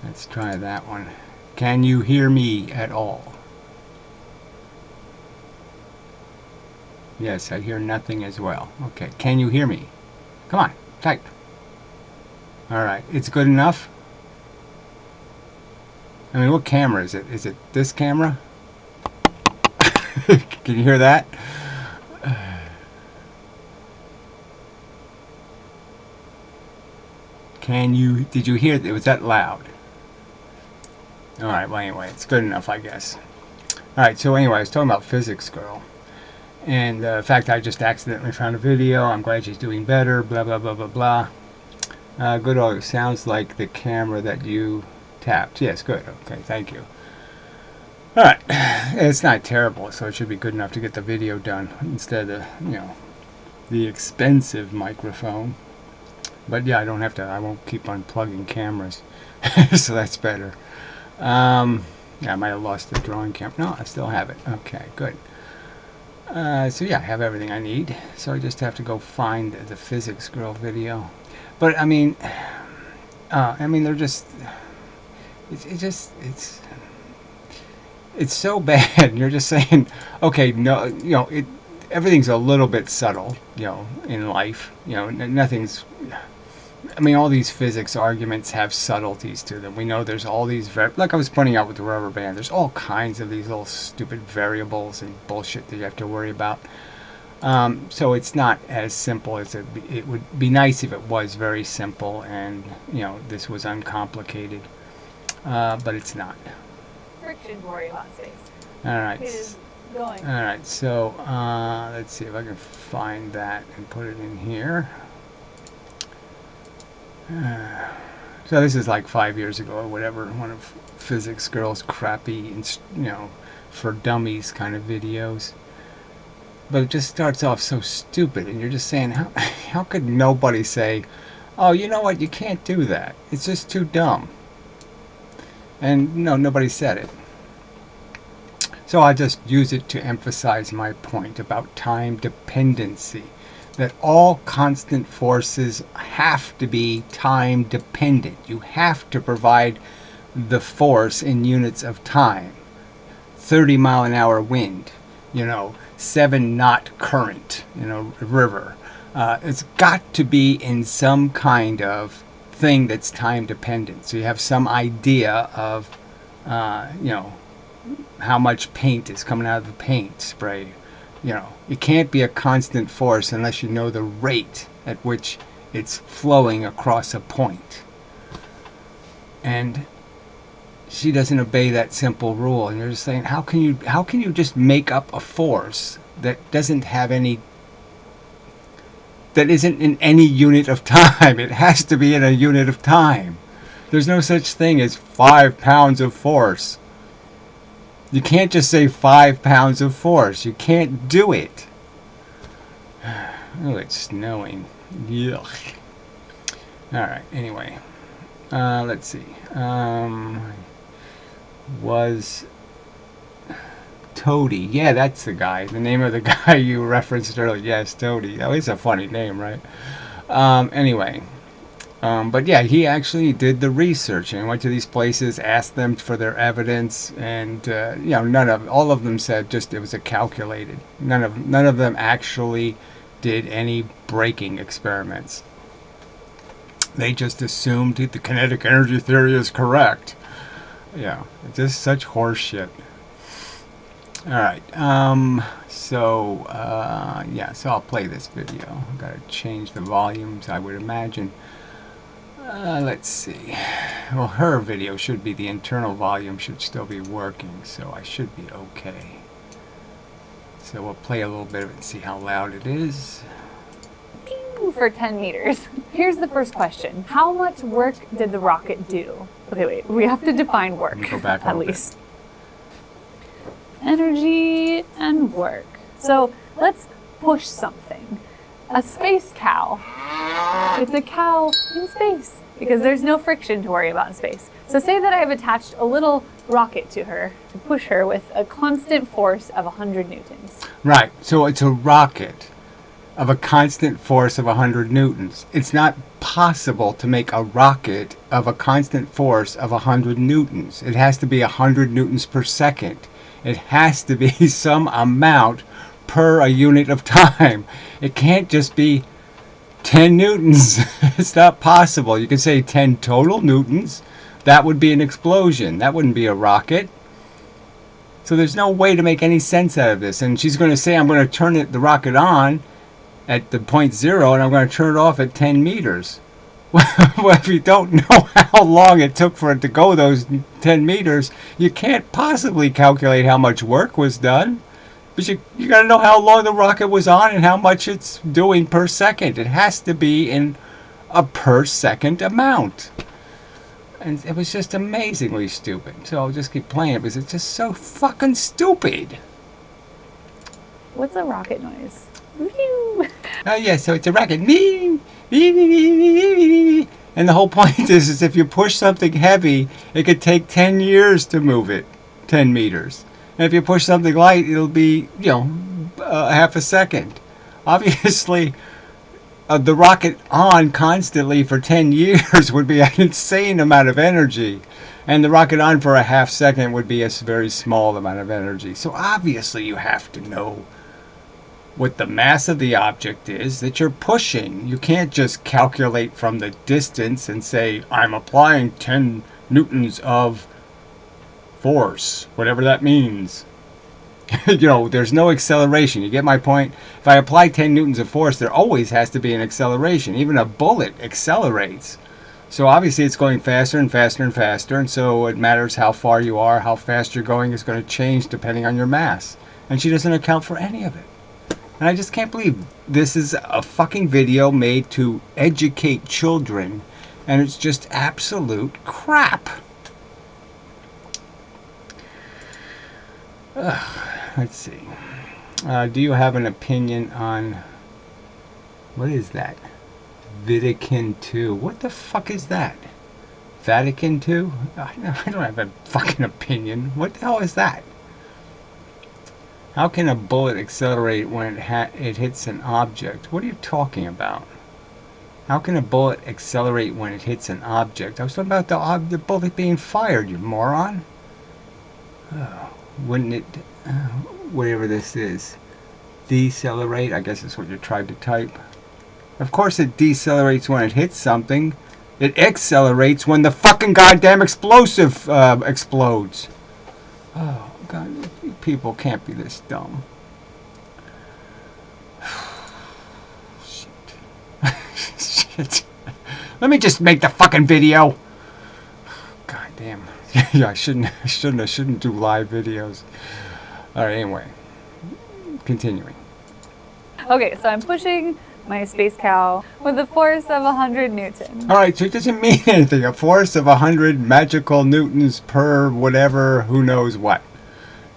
Let's try that one. Can you hear me at all? Yes, I hear nothing as well. Okay, can you hear me? Come on, type. Alright, it's good enough? I mean, what camera is it? Is it this camera? Can you hear that? Did you hear that? Was that loud? Alright, well anyway, it's good enough, I guess. Alright, so anyway, I was talking about Physics Girl. And the fact I just accidentally found a video. I'm glad she's doing better, blah, blah, blah, blah, blah. Good audio. Sounds like the camera that you tapped. Yes, good. Okay, thank you. Alright, it's not terrible, so it should be good enough to get the video done instead of, the expensive microphone. But yeah, I won't keep unplugging cameras, so that's better. Yeah, I might have lost the drawing camera. No, I still have it. Okay, good. So yeah, I have everything I need, so I just have to go find the Physics Girl video. But I mean, they're just, it's so bad. You're just saying, okay, no, everything's a little bit subtle, in life. Nothing's. I mean, all these physics arguments have subtleties to them. We know there's all these, like I was pointing out with the rubber band, there's all kinds of these little stupid variables and bullshit that you have to worry about. So it's not as simple as it would be nice if it was very simple and, this was uncomplicated. But it's not. Friction to worry about space. Alright. It is going. Alright, so let's see if I can find that and put it in here. So this is like 5 years ago or whatever, one of Physics Girl's crappy, for dummies kind of videos. But it just starts off so stupid, and you're just saying, how could nobody say, oh, you know what, you can't do that. It's just too dumb. And no, nobody said it. So I just use it to emphasize my point about time dependency. That all constant forces have to be time dependent. You have to provide the force in units of time. 30-mile-an-hour wind, 7-knot current, river. It's got to be in some kind of thing that's time dependent. So you have some idea of, how much paint is coming out of the paint spray. It can't be a constant force unless you know the rate at which it's flowing across a point. And she doesn't obey that simple rule, and you're just saying, how can you just make up a force that doesn't have any, that isn't in any unit of time? It has to be in a unit of time. There's no such thing as 5 pounds of force. You can't just say 5 pounds of force. You can't do it. Oh, it's snowing. Yuck. Alright, anyway. Let's see. Was Toady. Yeah, that's the guy. The name of the guy you referenced earlier. Yes, Toady. Oh, it's a funny name, right? Anyway. But yeah, he actually did the research and went to these places, asked them for their evidence, and all of them said just it was a calculated. None of them actually did any breaking experiments. They just assumed that the kinetic energy theory is correct. Yeah, just such horse shit. All right. So I'll play this video. I've got to change the volumes, I would imagine. Let's see. Well, her video should be, the internal volume should still be working, so I should be okay. So we'll play a little bit of it and see how loud it is. For 10 meters. Here's the first question. How much work did the rocket do? Okay, wait. We have to define work, go back at least. Energy and work. So let's push something. A space cow. It's a cow in space because there's no friction to worry about in space. So say that I have attached a little rocket to her to push her with a constant force of 100 newtons. Right. So it's a rocket. of a constant force of 100 newtons. It's not possible to make a rocket of a constant force of 100 newtons. It has to be 100 newtons per second. It has to be some amount per a unit of time. It can't just be 10 newtons. It's not possible. You can say 10 total newtons. That would be an explosion. That wouldn't be a rocket. So there's no way to make any sense out of this. And she's going to say, I'm going to turn the rocket on at the point 0 and I'm going to turn it off at 10 meters. Well, if you don't know how long it took for it to go those 10 meters, you can't possibly calculate how much work was done. But you got to know how long the rocket was on and how much it's doing per second. It has to be in a per second amount. And it was just amazingly stupid. So I'll just keep playing it because it's just so fucking stupid. What's a rocket noise? Oh yeah, so it's a rocket. And the whole point is if you push something heavy, it could take 10 years to move it 10 meters. And if you push something light, it'll be, half a second. Obviously, the rocket on constantly for 10 years would be an insane amount of energy. And the rocket on for a half second would be a very small amount of energy. So obviously you have to know what the mass of the object is that you're pushing. You can't just calculate from the distance and say, I'm applying 10 newtons of force, whatever that means. There's no acceleration. You get my point? If I apply 10 newtons of force, there always has to be an acceleration. Even a bullet accelerates. So obviously it's going faster and faster and faster, and so it matters how far you are, how fast you're going is going to change depending on your mass. And she doesn't account for any of it. And I just can't believe this is a fucking video made to educate children, and it's just absolute crap. Let's see. Do you have an opinion on... What is that? Vatican II. What the fuck is that? Vatican II? I don't have a fucking opinion. What the hell is that? How can a bullet accelerate when it hits an object? What are you talking about? How can a bullet accelerate when it hits an object? I was talking about the bullet being fired, you moron. Oh, wouldn't it, whatever this is, decelerate? I guess that's what you tried to type. Of course it decelerates when it hits something. It accelerates when the fucking goddamn explosive explodes. Oh, God, people can't be this dumb. Shit. Let me just make the fucking video. God damn. Yeah, I shouldn't do live videos. Alright, anyway. Continuing. Okay, so I'm pushing my space cow with a force of 100 newtons. Alright, so it doesn't mean anything. A force of 100 magical newtons per whatever, who knows what.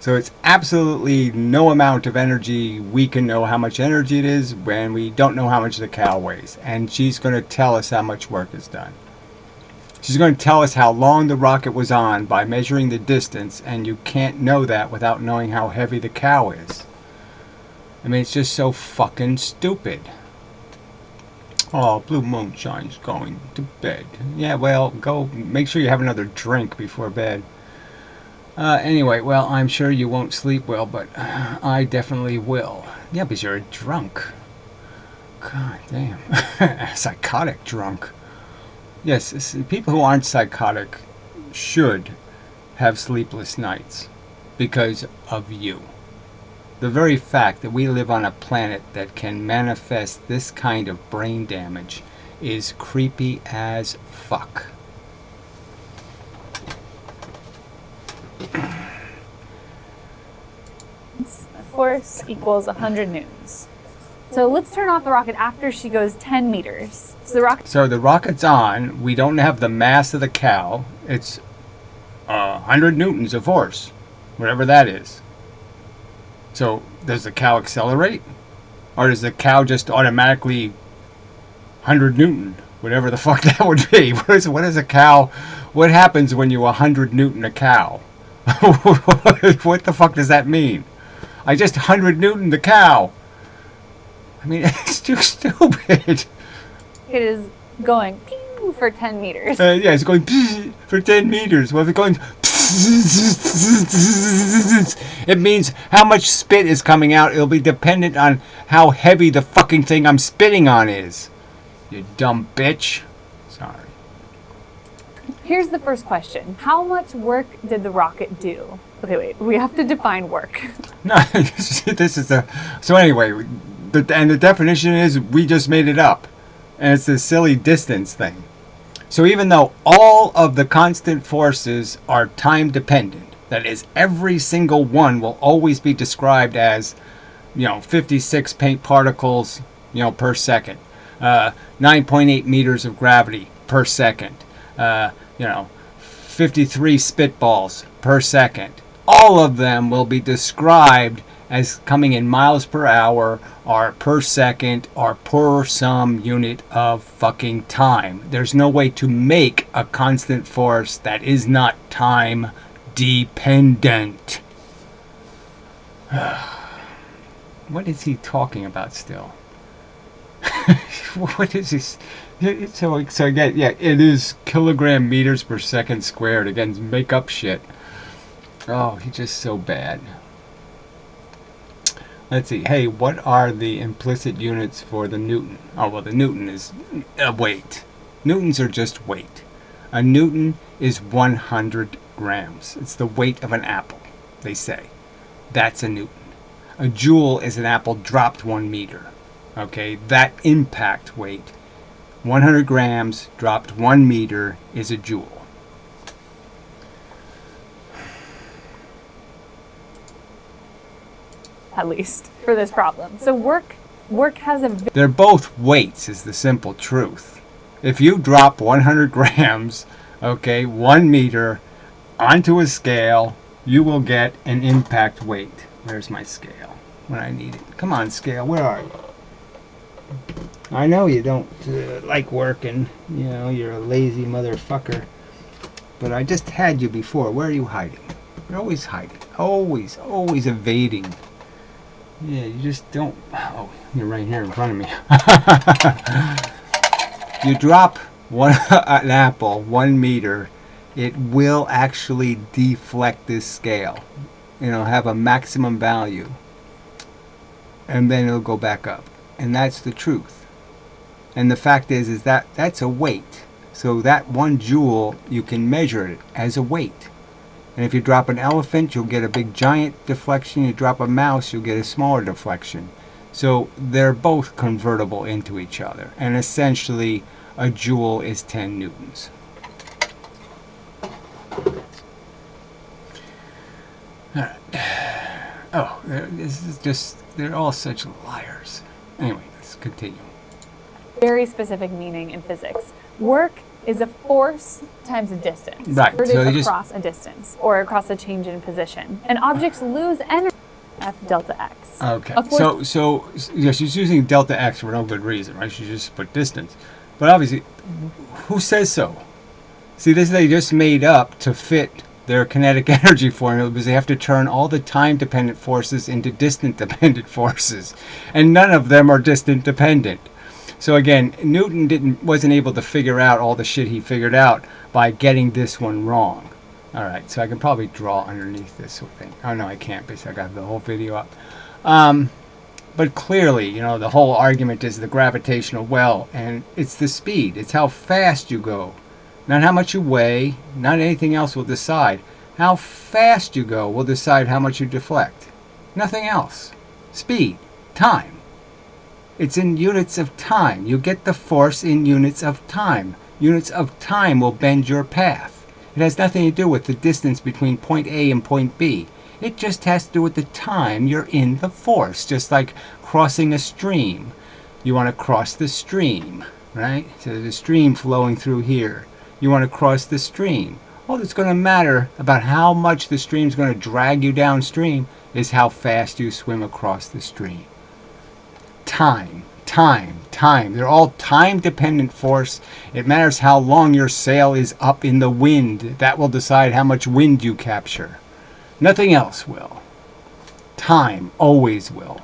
So it's absolutely no amount of energy. We can know how much energy it is when we don't know how much the cow weighs. And she's going to tell us how much work is done. She's going to tell us how long the rocket was on by measuring the distance, and you can't know that without knowing how heavy the cow is. I mean, it's just so fucking stupid. Oh, Blue Moonshine's going to bed. Yeah, well, go make sure you have another drink before bed. Anyway, well, I'm sure you won't sleep well, but I definitely will. Yeah, because you're a drunk. God damn. Psychotic drunk. Yes, people who aren't psychotic should have sleepless nights because of you. The very fact that we live on a planet that can manifest this kind of brain damage is creepy as fuck. Force equals 100 newtons. So let's turn off the rocket after she goes 10 meters. So the rocket's on. We don't have the mass of the cow. It's 100 newtons of force, whatever that is. So does the cow accelerate? Or does the cow just automatically 100 newton? Whatever the fuck that would be. What is a cow? What happens when you 100 newton a cow? What the fuck does that mean? I just 100 newton the cow. I mean, it's too stupid. It is going pew for 10 meters. Yeah, it's going for 10 meters. Well, if it's going, it means how much spit is coming out. It'll be dependent on how heavy the fucking thing I'm spitting on is. You dumb bitch. Sorry. Here's the first question. How much work did the rocket do? Okay, wait. We have to define work. No, this is the... So anyway, and the definition is we just made it up. And it's this silly distance thing. So even though all of the constant forces are time dependent, that is, every single one will always be described as, 56 paint particles, per second. 9.8 meters of gravity per second. 53 spitballs per second. All of them will be described as coming in miles per hour or per second or per some unit of fucking time. There's no way to make a constant force that is not time dependent. What is he talking about still? What is this? So again, yeah, it is kilogram meters per second squared. Again, make up shit. Oh, he's just so bad. Let's see. Hey, what are the implicit units for the Newton? Oh, well, the Newton is weight. Newtons are just weight. A Newton is 100 grams. It's the weight of an apple, they say. That's a Newton. A joule is an apple dropped 1 meter. Okay, that impact weight, 100 grams dropped 1 meter, is a joule. At least for this problem. So work has a... They're both weights is the simple truth. If you drop 100 grams, okay, 1 meter onto a scale, you will get an impact weight. Where's my scale when I need it? Come on, scale, where are you? I know you don't like working, you're a lazy motherfucker. But I just had you before. Where are you hiding? You're always hiding. Always evading. Yeah, you just don't... Oh, you're right here in front of me. You drop an apple 1 meter, it will actually deflect this scale. Have a maximum value. And then it'll go back up. And that's the truth. And the fact is that that's a weight. So that 1 joule, you can measure it as a weight. And if you drop an elephant, you'll get a big giant deflection. You drop a mouse, you'll get a smaller deflection. So they're both convertible into each other. And essentially, a joule is 10 newtons. Alright. Oh, this is just, they're all such liars. Anyway, let's continue. Very specific meaning in physics. Work is a force times a distance. Right. So across a distance or across a change in position. And objects lose energy F delta x. Okay. So yeah, she's using delta x for no good reason, right? She just put distance. But obviously, who says so? See, this they just made up to fit their kinetic energy formula because they have to turn all the time-dependent forces into distant-dependent forces. And none of them are distant-dependent. So again, Newton wasn't able to figure out all the shit he figured out by getting this one wrong. Alright, so I can probably draw underneath this thing. Oh no, I can't because I got the whole video up. But clearly, the whole argument is the gravitational well, and it's the speed. It's how fast you go. Not how much you weigh, not anything else will decide. How fast you go will decide how much you deflect. Nothing else. Speed. Time. It's in units of time. You get the force in units of time. Units of time will bend your path. It has nothing to do with the distance between point A and point B. It just has to do with the time you're in the force, just like crossing a stream. You want to cross the stream, right? So there's a stream flowing through here. You want to cross the stream. All that's going to matter about how much the stream's going to drag you downstream is how fast you swim across the stream. Time. They're all time-dependent force. It matters how long your sail is up in the wind. That will decide how much wind you capture. Nothing else will. Time always will.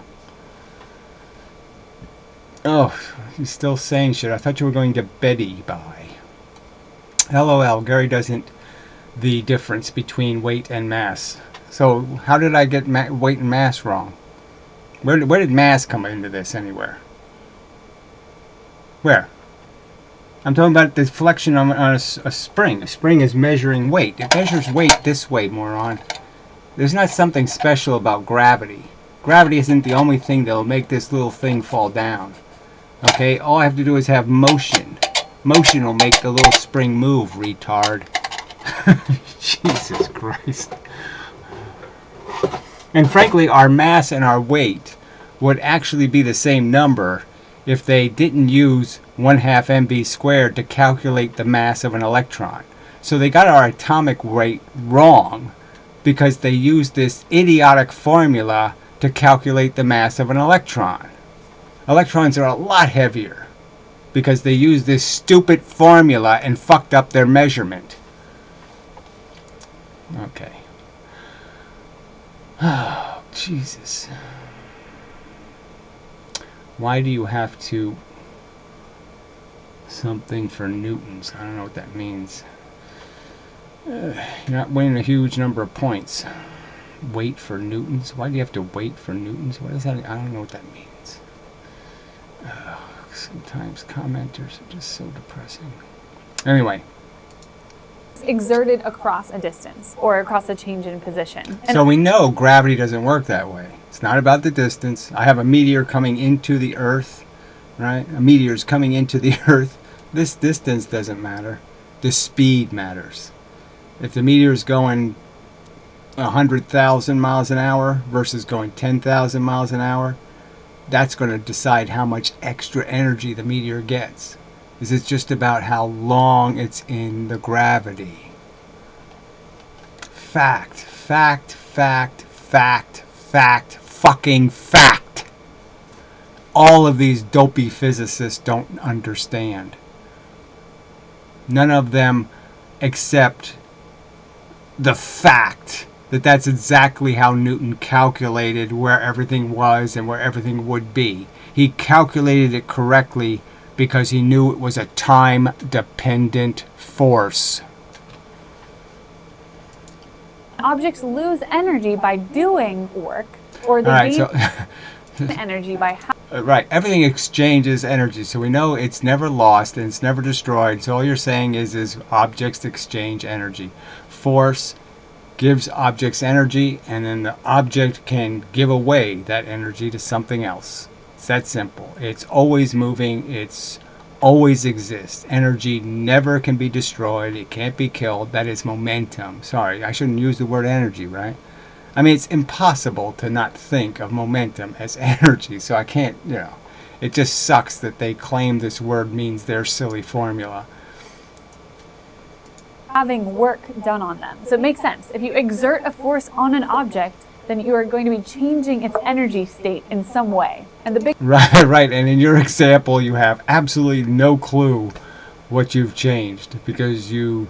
Oh, he's still saying shit. I thought you were going to Betty by. LOL, Gary doesn't the difference between weight and mass. So how did I get weight and mass wrong? Where did mass come into this anywhere? Where? I'm talking about the deflection on a spring. A spring is measuring weight. It measures weight this way, moron. There's not something special about gravity. Gravity isn't the only thing that will make this little thing fall down. Okay, all I have to do is have motion. Motion will make the little spring move, retard. Jesus Christ. And frankly, our mass and our weight would actually be the same number if they didn't use 1/2 mv squared to calculate the mass of an electron. So they got our atomic weight wrong because they used this idiotic formula to calculate the mass of an electron. Electrons are a lot heavier because they used this stupid formula and fucked up their measurement. Okay. Oh, Jesus. Why do you have to something for newtons? I don't know what that means. You're not winning a huge number of points. Wait for newtons? Why do you have to wait for newtons? What is that? I don't know what that means. Sometimes commenters are just so depressing. Anyway. Exerted across a distance or across a change in position. So we know gravity doesn't work that way. It's not about the distance. I have a meteor coming into the Earth, right? A meteor is coming into the Earth. This distance doesn't matter. The speed matters. If the meteor is going 100,000 miles an hour versus going 10,000 miles an hour, that's going to decide how much extra energy the meteor gets. Is it just about how long it's in the gravity? Fact, fact, fact, fact, fact, fucking fact. All of these dopey physicists don't understand. None of them accept the fact that that's exactly how Newton calculated where everything was and where everything would be. He calculated it correctly because he knew it was a time-dependent force. Objects lose energy by doing work, or they gain energy by how. Right, everything exchanges energy, so we know it's never lost and it's never destroyed. So all you're saying is objects exchange energy. Force gives objects energy, and then the object can give away that energy to something else. It's that simple. It's always moving. It's always exists. Energy never can be destroyed. It can't be killed. That is momentum. Sorry, I shouldn't use the word energy, right? I mean, it's impossible to not think of momentum as energy, so I can't, it just sucks that they claim this word means their silly formula. Having work done on them. So it makes sense. If you exert a force on an object, then you are going to be changing its energy state in some way. And the big right. And in your example, you have absolutely no clue what you've changed because you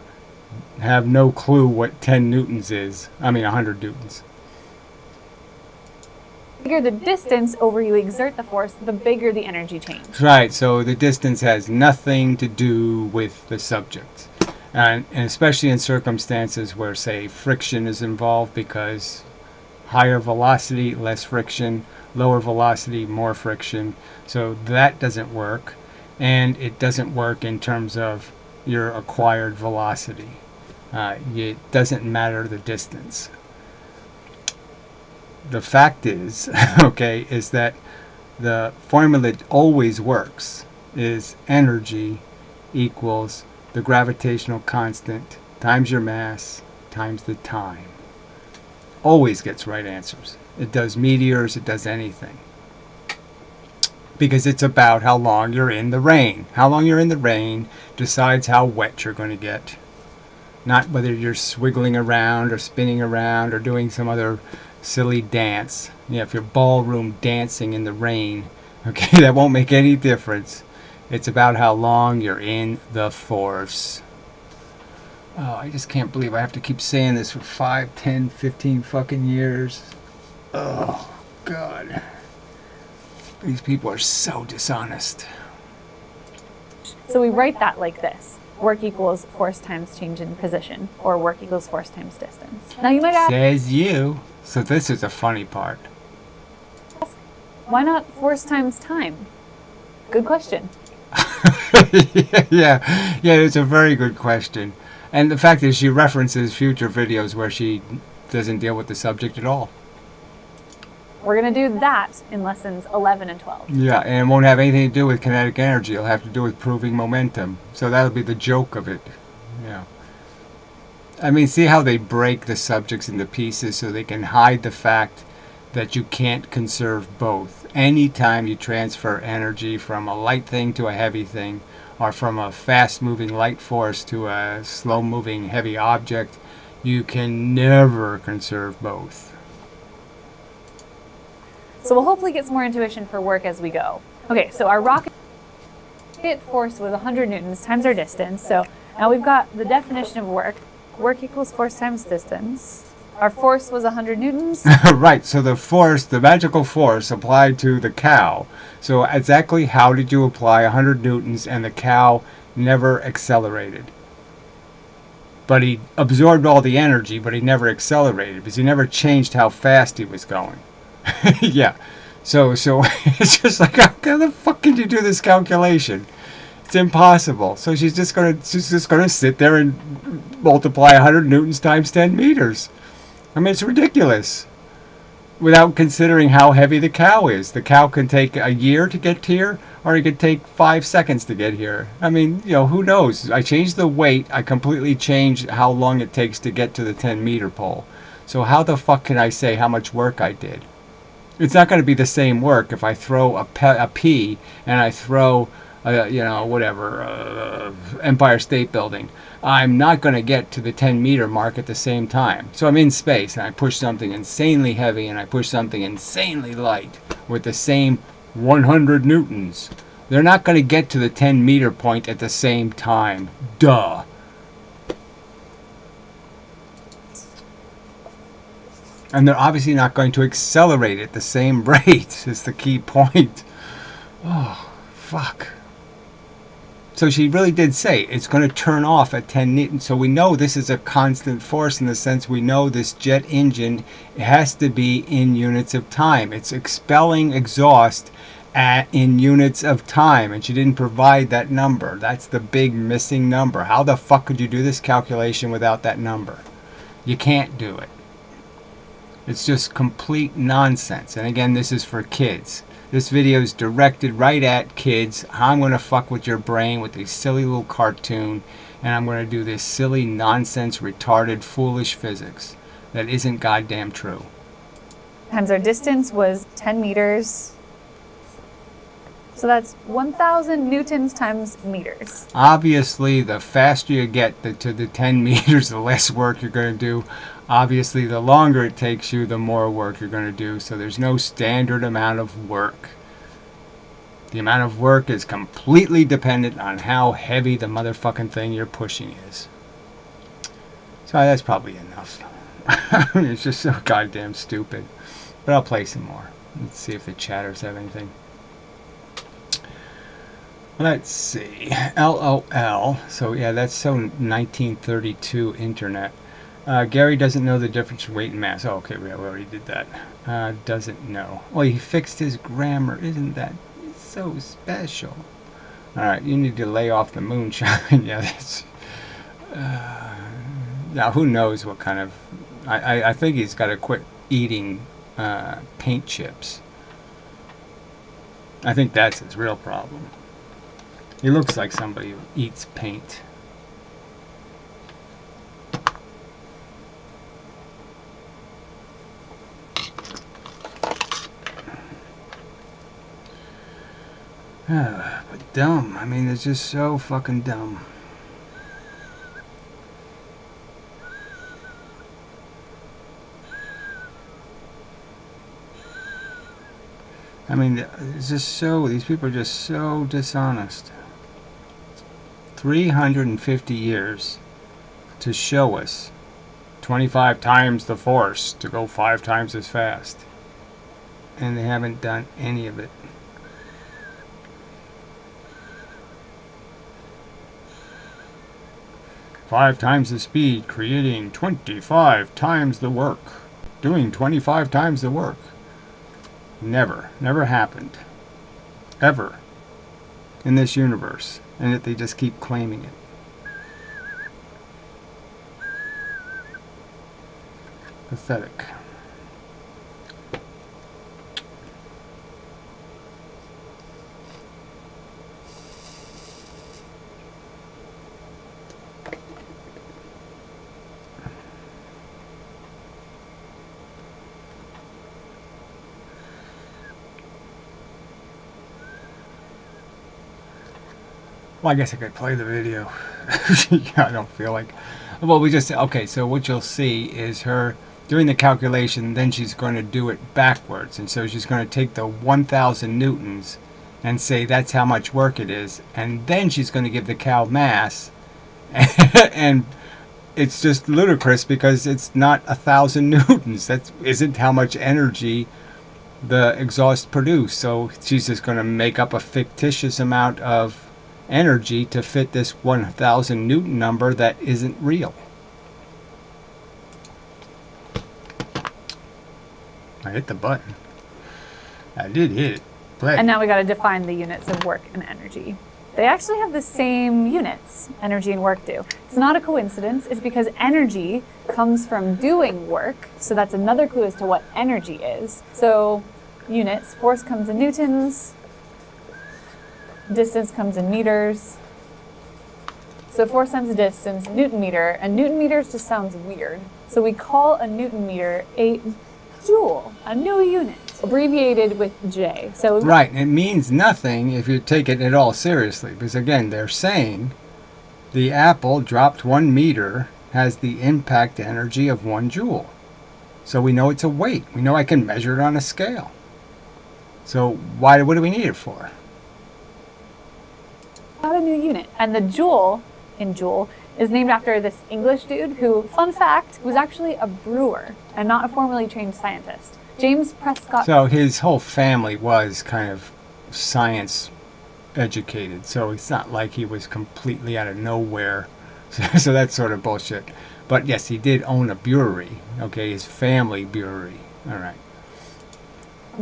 have no clue what 10 newtons is. I mean, 100 newtons. The bigger the distance over you exert the force, the bigger the energy change. Right. So the distance has nothing to do with the subject. And especially in circumstances where, say, friction is involved, because higher velocity, less friction, lower velocity, more friction. So that doesn't work. And it doesn't work in terms of your acquired velocity. It doesn't matter the distance. The fact is, is that the formula that always works is energy equals the gravitational constant times your mass times the time. Always gets right answers. It does meteors, it does anything. Because it's about how long you're in the rain. How long you're in the rain decides how wet you're going to get. Not whether you're swiggling around or spinning around or doing some other silly dance. If you're ballroom dancing in the rain, that won't make any difference. It's about how long you're in the force. Oh, I just can't believe I have to keep saying this for 5, 10, 15 fucking years. Oh, God. These people are so dishonest. So we write that like this. Work equals force times change in position, or work equals force times distance. Now you might ask, Says you. So this is the funny part. why not force times time? Good question. yeah, it's a very good question. And the fact is she references future videos where she doesn't deal with the subject at all. We're going to do that in lessons 11 and 12. Yeah, and it won't have anything to do with kinetic energy. It'll have to do with proving momentum. So that'll be the joke of it. Yeah. I mean, see how they break the subjects into pieces so they can hide the fact that you can't conserve both. Anytime you transfer energy from a light thing to a heavy thing, or from a fast-moving light force to a slow-moving heavy object, you can never conserve both. So we'll hopefully get some more intuition for work as we go. Okay, so our rocket force was 100 newtons times our distance. So now we've got the definition of work. Work equals force times distance. Our force was 100 newtons. Right, so the force, the magical force applied to the cow. So exactly how did you apply 100 newtons and the cow never accelerated? But he absorbed all the energy, but he never accelerated because he never changed how fast he was going. Yeah, so it's just like, how the fuck can you do this calculation? It's impossible. So she's just gonna sit there and multiply 100 newtons times 10 meters. I mean, it's ridiculous. Without considering how heavy the cow is. The cow can take a year to get here, or it could take 5 seconds to get here. I mean, who knows? I changed the weight. I completely changed how long it takes to get to the 10-meter pole. So how the fuck can I say how much work I did? It's not going to be the same work if I throw a pea and I throw, Empire State Building. I'm not going to get to the 10-meter mark at the same time. So I'm in space and I push something insanely heavy and I push something insanely light with the same 100 newtons. They're not going to get to the 10-meter point at the same time. Duh. And they're obviously not going to accelerate at the same rate, is the key point. Oh, fuck. So she really did say it's going to turn off at 10 newtons. So we know this is a constant force in the sense we know this jet engine has to be in units of time. It's expelling exhaust in units of time. And she didn't provide that number. That's the big missing number. How the fuck could you do this calculation without that number? You can't do it. It's just complete nonsense. And again, this is for kids. This video is directed right at kids. I'm going to fuck with your brain with this silly little cartoon. And I'm going to do this silly, nonsense, retarded, foolish physics that isn't goddamn true. Times our distance was 10 meters. So that's 1,000 newtons times meters. Obviously, the faster you get to the 10 meters, the less work you're going to do. Obviously, the longer it takes you, the more work you're going to do. So there's no standard amount of work. The amount of work is completely dependent on how heavy the motherfucking thing you're pushing is. So that's probably enough. It's just so goddamn stupid. But I'll play some more. Let's see if the chatters have anything. Let's see. LOL. So yeah, that's so 1932 internet. Gary doesn't know the difference between weight and mass. Oh, okay, we already did that. Doesn't know. Well, he fixed his grammar. Isn't that so special? Alright, you need to lay off the moonshine. Yeah, that's... now, who knows what kind of... I think he's got to quit eating paint chips. I think that's his real problem. He looks like somebody who eats paint. But dumb. I mean, it's just so fucking dumb. I mean, it's just so... These people are just so dishonest. 350 years to show us 25 times the force to go 5 times as fast. And they haven't done any of it. 5 times the speed, creating 25 times the work. Doing 25 times the work. Never happened. Ever. In this universe. And yet they just keep claiming it. Pathetic. Well, I guess I could play the video. I don't feel like... Well, okay, so what you'll see is her doing the calculation, then she's going to do it backwards. And so she's going to take the 1,000 newtons and say that's how much work it is. And then she's going to give the cow mass. And it's just ludicrous because it's not 1,000 newtons. That isn't how much energy the exhaust produced. So she's just going to make up a fictitious amount of energy to fit this 1,000 Newton number that isn't real. I hit the button. I did hit it. Play. And now we got to define the units of work and energy. They actually have the same units, energy and work do. It's not a coincidence. It's because energy comes from doing work. So that's another clue as to what energy is. So units, force comes in newtons, distance comes in meters. So force times distance, Newton meter, and Newton meters just sounds weird. So we call a Newton meter a joule, a new unit, abbreviated with J. So right, it means nothing if you take it at all seriously, because again, they're saying the apple dropped 1 meter has the impact energy of 1 joule. So we know it's a weight. We know I can measure it on a scale. So what do we need it for? Not a new unit. And the joule in joule is named after this English dude who, fun fact, was actually a brewer and not a formally trained scientist. James Prescott. So his whole family was kind of science educated. So it's not like he was completely out of nowhere. So that's sort of bullshit. But yes, he did own a brewery. Okay, his family brewery. All right.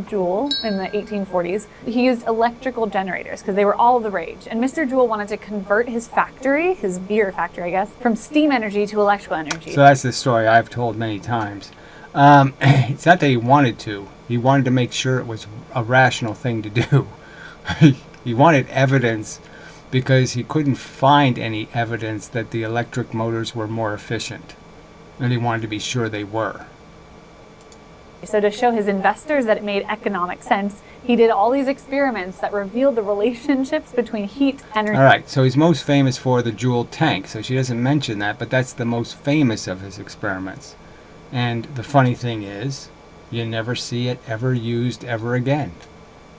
Joule in the 1840s. He used electrical generators because they were all the rage. And Mr. Joule wanted to convert his factory, his beer factory, I guess, from steam energy to electrical energy. So that's the story I've told many times. It's not that he wanted to. He wanted to make sure it was a rational thing to do. He wanted evidence because he couldn't find any evidence that the electric motors were more efficient. And he wanted to be sure they were. So to show his investors that it made economic sense, he did all these experiments that revealed the relationships between heat, energy. All right, so he's most famous for the Joule tank. So she doesn't mention that, but that's the most famous of his experiments. And the funny thing is, you never see it ever used ever again.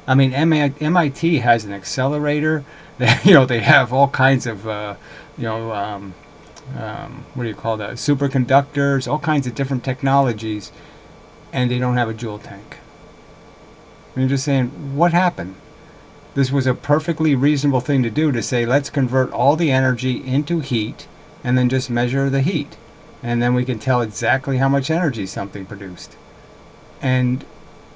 I mean, MIT has an accelerator. They have all kinds of, what do you call that? Superconductors, all kinds of different technologies. And they don't have a Joule tank. And you're just saying, what happened? This was a perfectly reasonable thing to do, to say, let's convert all the energy into heat and then just measure the heat. And then we can tell exactly how much energy something produced. And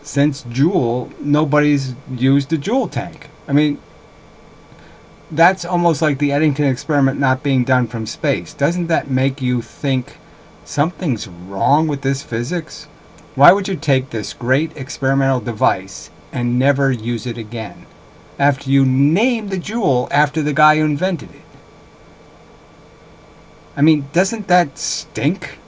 since Joule, nobody's used a Joule tank. I mean, that's almost like the Eddington experiment not being done from space. Doesn't that make you think something's wrong with this physics? Why would you take this great experimental device and never use it again after you name the joule after the guy who invented it? I mean, doesn't that stink?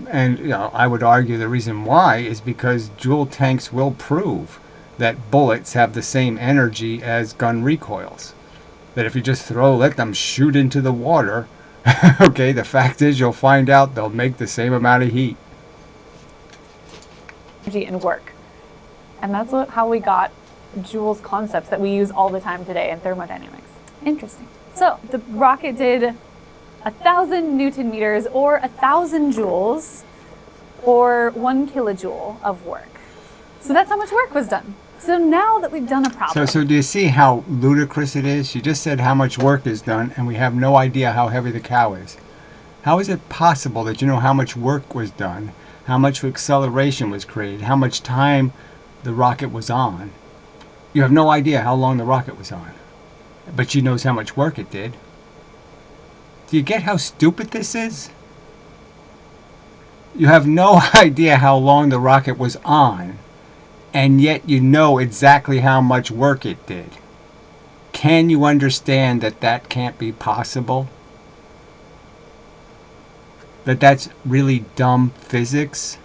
And I would argue the reason why is because Joule tanks will prove that bullets have the same energy as gun recoils. That if you just let them shoot into the water, okay, the fact is you'll find out they'll make the same amount of heat. Energy and work. And that's how we got Joule's concepts that we use all the time today in thermodynamics. Interesting. So the rocket did 1,000 Newton meters or 1,000 joules or 1 kilojoule of work. So that's how much work was done. So now that we've done a problem, So do you see how ludicrous it is? She just said how much work is done, and we have no idea how heavy the cow is. How is it possible that you know how much work was done, how much acceleration was created, how much time the rocket was on? You have no idea how long the rocket was on, but she knows how much work it did. Do you get how stupid this is? You have no idea how long the rocket was on, and yet you know exactly how much work it did. Can you understand that that can't be possible? That that's really dumb physics?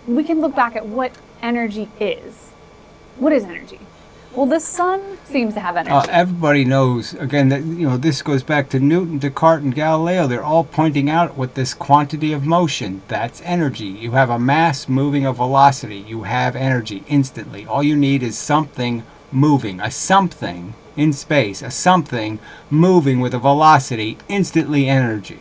we can look back at what energy is. What is energy? Well, the sun seems to have energy. Everybody knows, again, that this goes back to Newton, Descartes, and Galileo. They're all pointing out with this quantity of motion. That's energy. You have a mass moving a velocity. You have energy instantly. All you need is something moving, a something in space, a something moving with a velocity, instantly energy.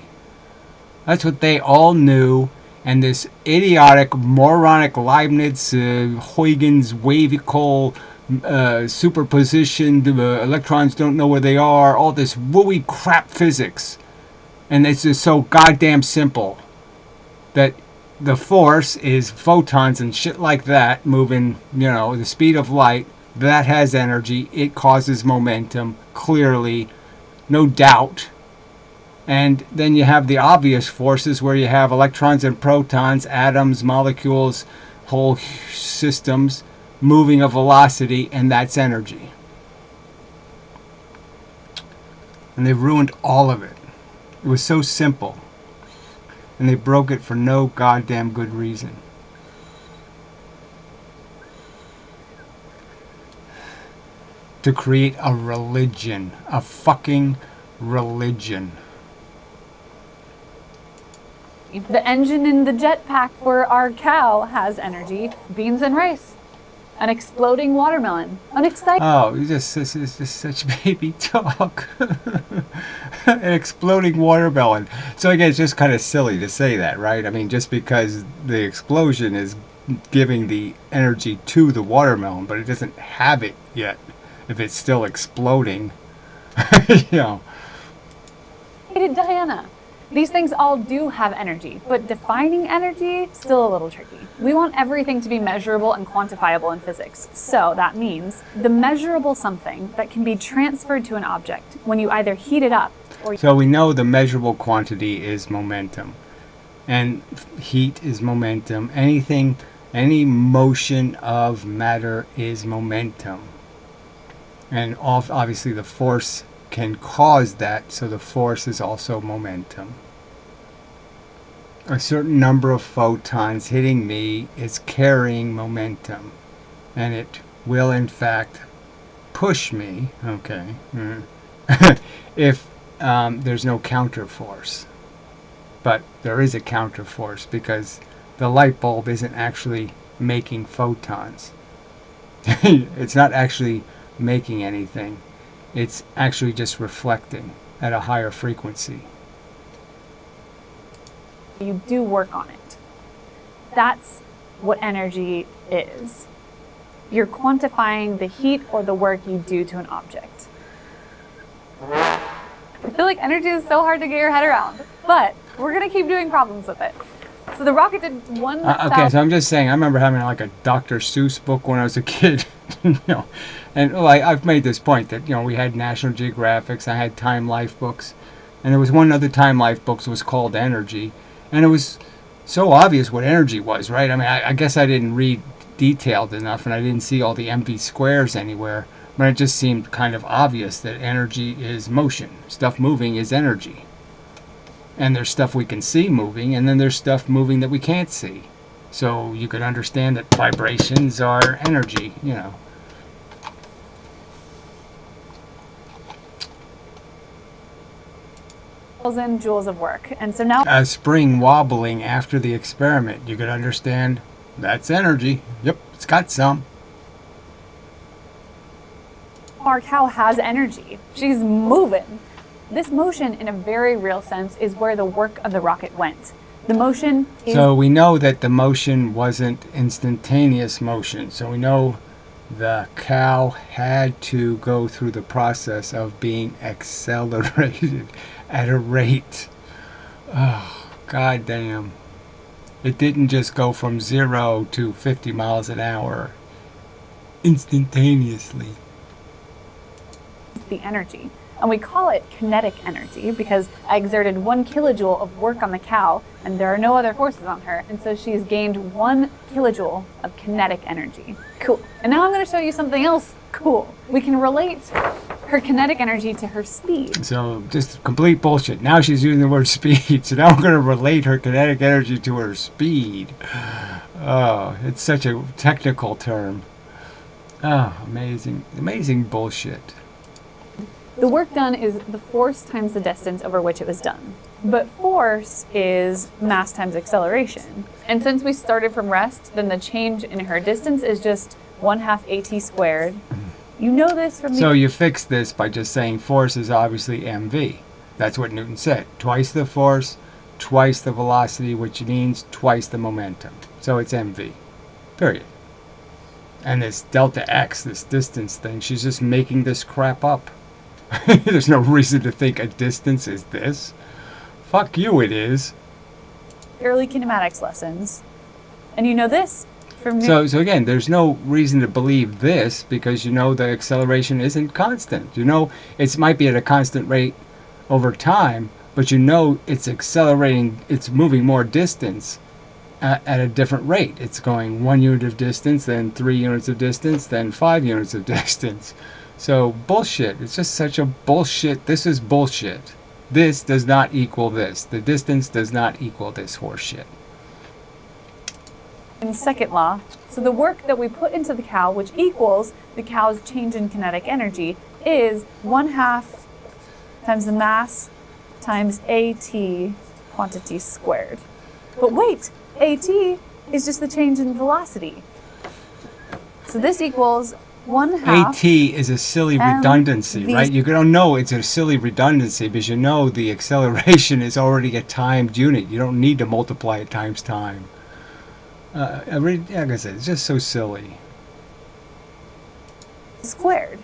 That's what they all knew. And this idiotic, moronic Leibniz, Huygens, Wavical, superpositioned, electrons don't know where they are, all this wooey crap physics. And it's just so goddamn simple that the force is photons and shit like that moving, the speed of light. That has energy. It causes momentum, clearly, no doubt. And then you have the obvious forces where you have electrons and protons, atoms, molecules, whole systems moving a velocity, and that's energy. And they ruined all of it. It was so simple. And they broke it for no goddamn good reason. To create a religion. A fucking religion. The engine in the jetpack for our cow has energy. Beans and rice. An exploding watermelon. An exciting... Oh, this is just such baby talk. An exploding watermelon. So again, it's just kind of silly to say that, right? I mean, just because the explosion is giving the energy to the watermelon, but it doesn't have it yet. If it's still exploding, Diana. These things all do have energy, but defining energy, still a little tricky. We want everything to be measurable and quantifiable in physics. So that means the measurable something that can be transferred to an object when you either heat it up or... So we know the measurable quantity is momentum. And heat is momentum. Any motion of matter is momentum. And obviously the force can cause that, so the force is also momentum. A certain number of photons hitting me is carrying momentum, and it will in fact push me, okay, if there's no counter force. But there is a counter force because the light bulb isn't actually making photons. It's not actually making anything. It's actually just reflecting at a higher frequency. You do work on it. That's what energy is. You're quantifying the heat or the work you do to an object. I feel like energy is so hard to get your head around, but we're going to keep doing problems with it. So the rocket did 1,000... Okay, so I'm just saying, I remember having like a Dr. Seuss book when I was a kid, and I've made this point that, we had National Geographics, I had Time Life books, and there was one other Time Life book that was called Energy, and it was so obvious what energy was, right? I mean, I guess I didn't read detailed enough, and I didn't see all the MV squares anywhere, but it just seemed kind of obvious that energy is motion. Stuff moving is energy. And there's stuff we can see moving, and then there's stuff moving that we can't see. So you could understand that vibrations are energy, joules of work. And so now... A spring wobbling after the experiment, you could understand that's energy. Yep, it's got some. Our cow has energy. She's moving. This motion, in a very real sense, is where the work of the rocket went. The motion is... So we know that the motion wasn't instantaneous motion. So we know the cow had to go through the process of being accelerated at a rate. Oh, god damn. It didn't just go from 0 to 50 miles an hour instantaneously. the energy. And we call it kinetic energy because I exerted 1 kilojoule of work on the cow and there are no other forces on her. And so she's gained 1 kilojoule of kinetic energy. Cool. And now I'm going to show you something else cool. We can relate her kinetic energy to her speed. So just complete bullshit. Now she's using the word speed. So now we're going to relate her kinetic energy to her speed. Oh, it's such a technical term. Oh, amazing. Amazing bullshit. The work done is the force times the distance over which it was done. But force is mass times acceleration. And since we started from rest, then the change in her distance is just 1/2 AT squared. You know this from the... So you fix this by just saying force is obviously mv. That's what Newton said. Twice the force, twice the velocity, which means twice the momentum. So it's mv. Period. And this delta x, this distance thing, she's just making this crap up. There's no reason to think a distance is this. Fuck you, it is. early kinematics lessons. And you know this from... So again, there's no reason to believe this because you know the acceleration isn't constant. You know it might be at a constant rate over time, but you know it's accelerating, it's moving more distance at a different rate. It's going 1 unit of distance, then 3 units of distance, then 5 units of distance. So bullshit. It's just such a bullshit. This is bullshit. This does not equal this. The distance does not equal this horseshit. In second law, so the work that we put into the cow, which equals the cow's change in kinetic energy, is 1/2 times the mass times AT quantity squared. But wait, AT is just the change in velocity. So this equals 1/2. AT is a silly redundancy, right? You don't know it's a silly redundancy because you know the acceleration is already a timed unit. You don't need to multiply it times time. Like I said, it's just so silly. Squared.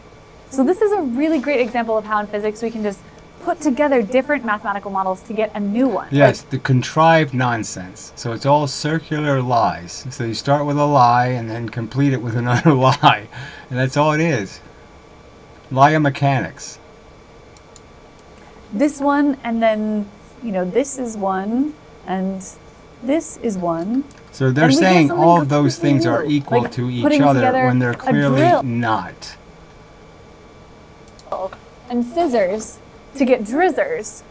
So this is a really great example of how in physics we can just put together different mathematical models to get a new one. Yes, the contrived nonsense. So it's all circular lies. So you start with a lie and then complete it with another lie. And that's all it is. Lie of mechanics. This one, and then, you know, this is one, and this is one. So they're saying all of those things are equal like to each other when they're clearly not. And scissors to get drizzers.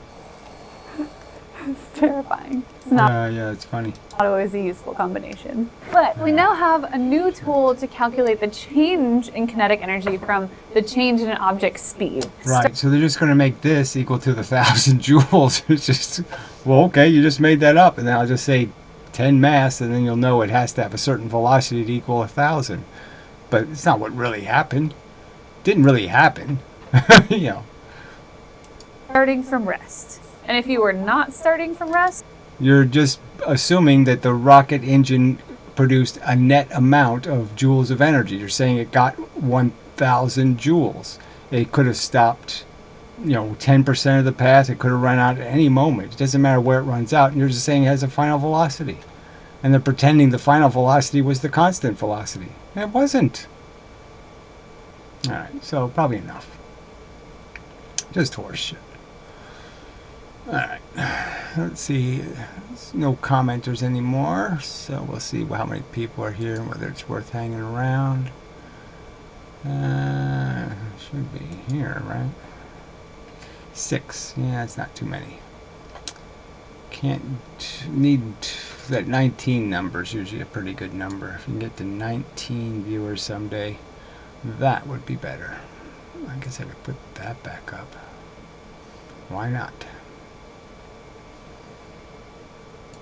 It's terrifying. It's not Yeah, it's funny. always a useful combination. But we now have a new tool to calculate the change in kinetic energy from the change in an object's speed. Right, so they're just going to make this equal to the 1,000 joules. It's just, well, okay, you just made that up. And then I'll just say 10 mass, and then you'll know it has to have a certain velocity to equal 1,000. But it's not what really happened. Didn't really happen. You know. Starting from rest. And if you were not starting from rest, You're just assuming that the rocket engine produced a net amount of joules of energy. You're saying it got 1,000 joules. It could have stopped, 10% of the path. It could have run out at any moment. It doesn't matter where it runs out. And you're just saying it has a final velocity. And they're pretending the final velocity was the constant velocity. It wasn't. All right, so probably enough. Just horseshit. Alright, let's see, there's no commenters anymore, so we'll see how many people are here and whether it's worth hanging around. Should be here, right? 6, yeah, it's not too many. Need that 19 number is usually a pretty good number. If you can get to 19 viewers someday, that would be better. I guess I could put that back up. Why not?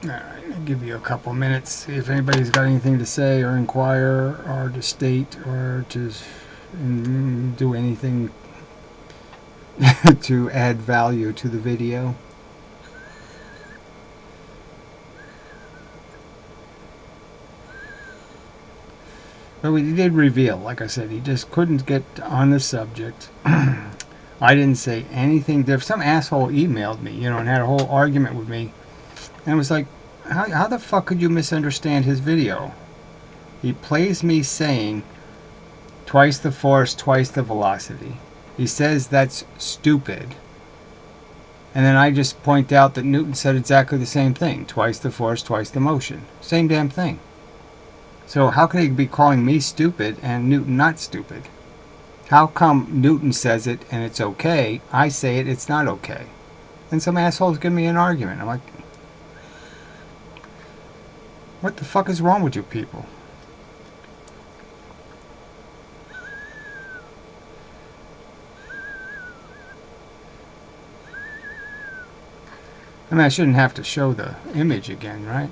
Alright, I'll give you a couple minutes, see if anybody's got anything to say or inquire or to state or to do anything to add value to the video. But he did reveal, like I said, he just couldn't get on the subject. I didn't say anything different. Some asshole emailed me, and had a whole argument with me. And it was like, how the fuck could you misunderstand his video? He plays me saying, twice the force, twice the velocity. He says that's stupid. And then I just point out that Newton said exactly the same thing. Twice the force, twice the motion. Same damn thing. So how can he be calling me stupid and Newton not stupid? How come Newton says it and it's okay, I say it, it's not okay? And some assholes give me an argument. I'm like, what the fuck is wrong with you people? I mean, I shouldn't have to show the image again, right?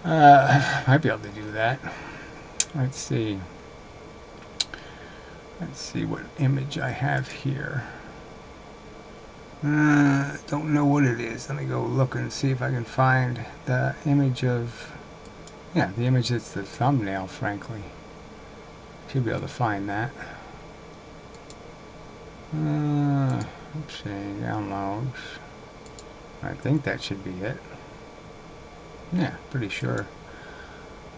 Might be able to do that. Let's see. Let's see what image I have here. Don't know what it is. Let me go look and see if I can find the image of... Yeah, the image that's the thumbnail, frankly. Should be able to find that. Let's see, downloads. I think that should be it. Yeah, pretty sure.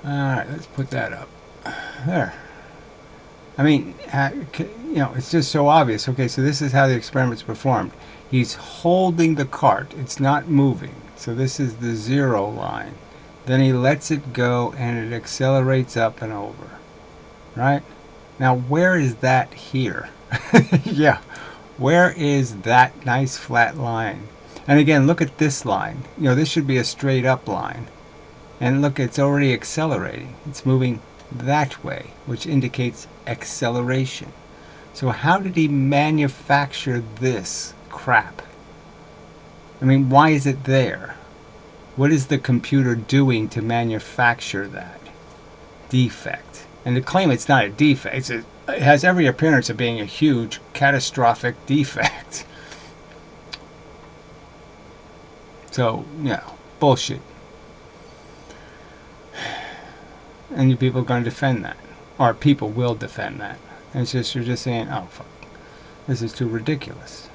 Alright, let's put that up. There. I mean, it's just so obvious. Okay, so this is how the experiment's performed. He's holding the cart. It's not moving. So this is the 0 line. Then he lets it go and it accelerates up and over. Right? Now, where is that here? Yeah. Where is that nice flat line? And again, look at this line. This should be a straight up line. And look, it's already accelerating. It's moving that way, which indicates acceleration. So how did he manufacture this crap? I mean, why is it there? What is the computer doing to manufacture that defect? And to claim it's not a defect, it has every appearance of being a huge, catastrophic defect. So, bullshit. And you people are going to defend that. Or people will defend that. And it's just, you're just saying, oh, fuck. This is too ridiculous.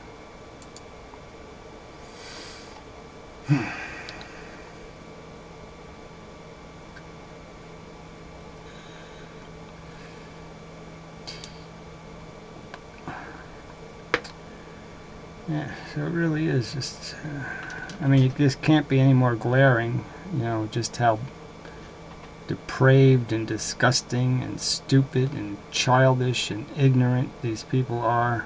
Yeah, so it really is just... I mean, this can't be any more glaring, just how depraved and disgusting and stupid and childish and ignorant these people are.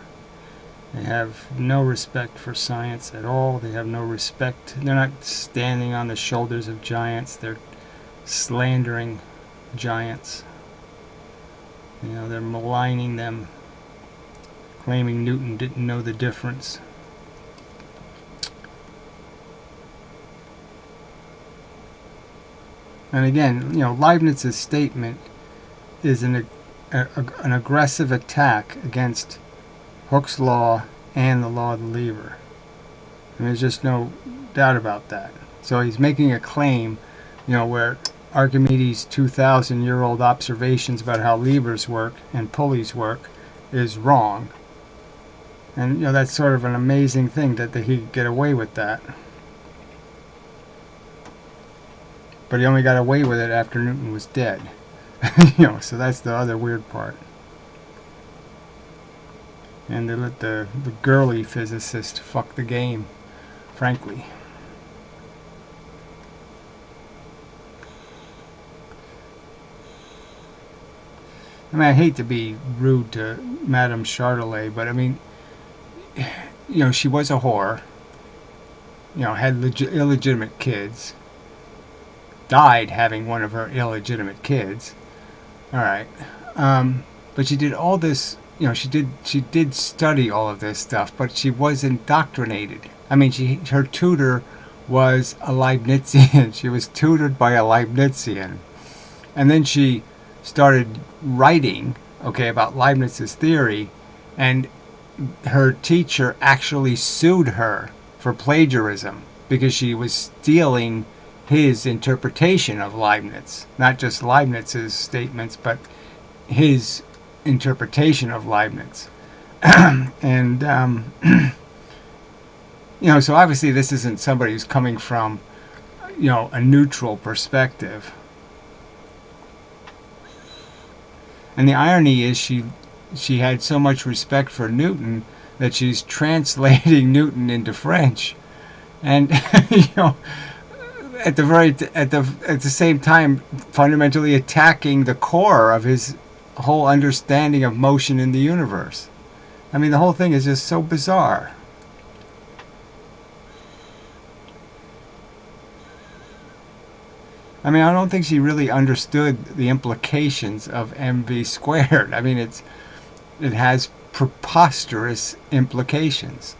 They have no respect for science at all. They have no respect. They're not standing on the shoulders of giants. They're slandering giants. They're maligning them, claiming Newton didn't know the difference. And again, Leibniz's statement is an aggressive attack against Hooke's law and the law of the lever. And there's just no doubt about that. So he's making a claim, where Archimedes' 2,000-year-old observations about how levers work and pulleys work is wrong. And, that's sort of an amazing thing that he could get away with that. But he only got away with it after Newton was dead. So that's the other weird part. And they let the girly physicist fuck the game, frankly. I mean, I hate to be rude to Madame Chartelet, but I mean, she was a whore. Had illegitimate kids. Died having one of her illegitimate kids. Alright. But she did all this, she did study all of this stuff, but she was indoctrinated. I mean, her tutor was a Leibnizian. She was tutored by a Leibnizian. And then she started writing, about Leibniz's theory, and her teacher actually sued her for plagiarism because she was stealing his interpretation of Leibniz. Not just Leibniz's statements, but his interpretation of Leibniz. And, you know, so obviously this isn't somebody who's coming from, you know, a neutral perspective. And the irony is she had so much respect for Newton that she's translating Newton into French, and you know, at the same time fundamentally attacking the core of his whole understanding of motion in the universe. I mean, the whole thing is just so bizarre. I mean, I don't think she really understood the implications of mv squared. I mean, it has preposterous implications.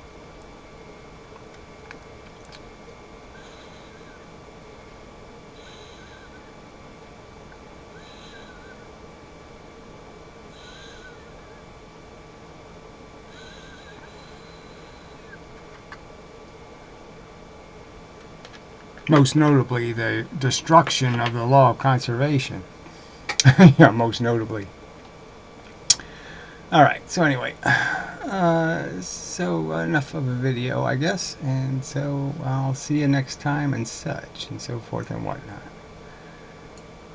Most notably, the destruction of the law of conservation. Yeah, most notably. Alright, so anyway, so enough of a video, I guess, and so I'll see you next time and such, and so forth and whatnot.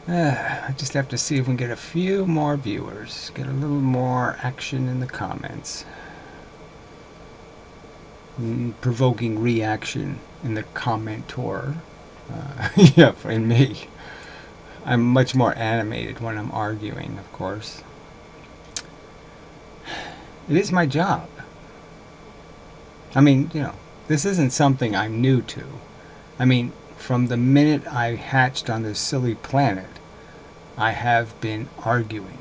I just have to see if we can get a few more viewers, get a little more action in the comments. Provoking reaction in the commentor. Yeah, in me. I'm much more animated when I'm arguing, of course. It is my job. I mean, you know, this isn't something I'm new to. I mean, from the minute I hatched on this silly planet, I have been arguing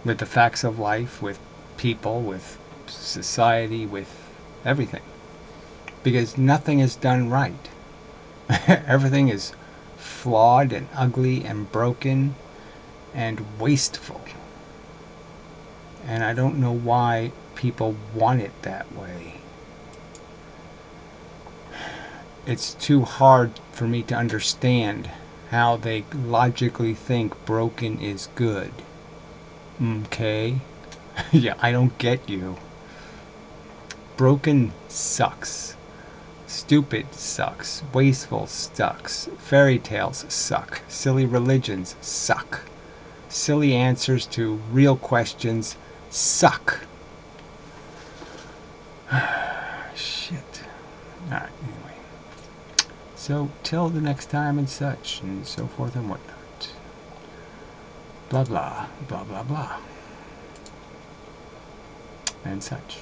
with the facts of life, with people, with society, with everything. Because nothing is done right. Everything is flawed and ugly and broken and wasteful. And I don't know why people want it that way. It's too hard for me to understand how they logically think broken is good. Okay? Yeah, I don't get you. Broken sucks. Stupid sucks. Wasteful sucks. Fairy tales suck. Silly religions suck. Silly answers to real questions suck. Shit. Alright, anyway. So, till the next time and such, and so forth and whatnot. Blah blah, blah blah blah. And such.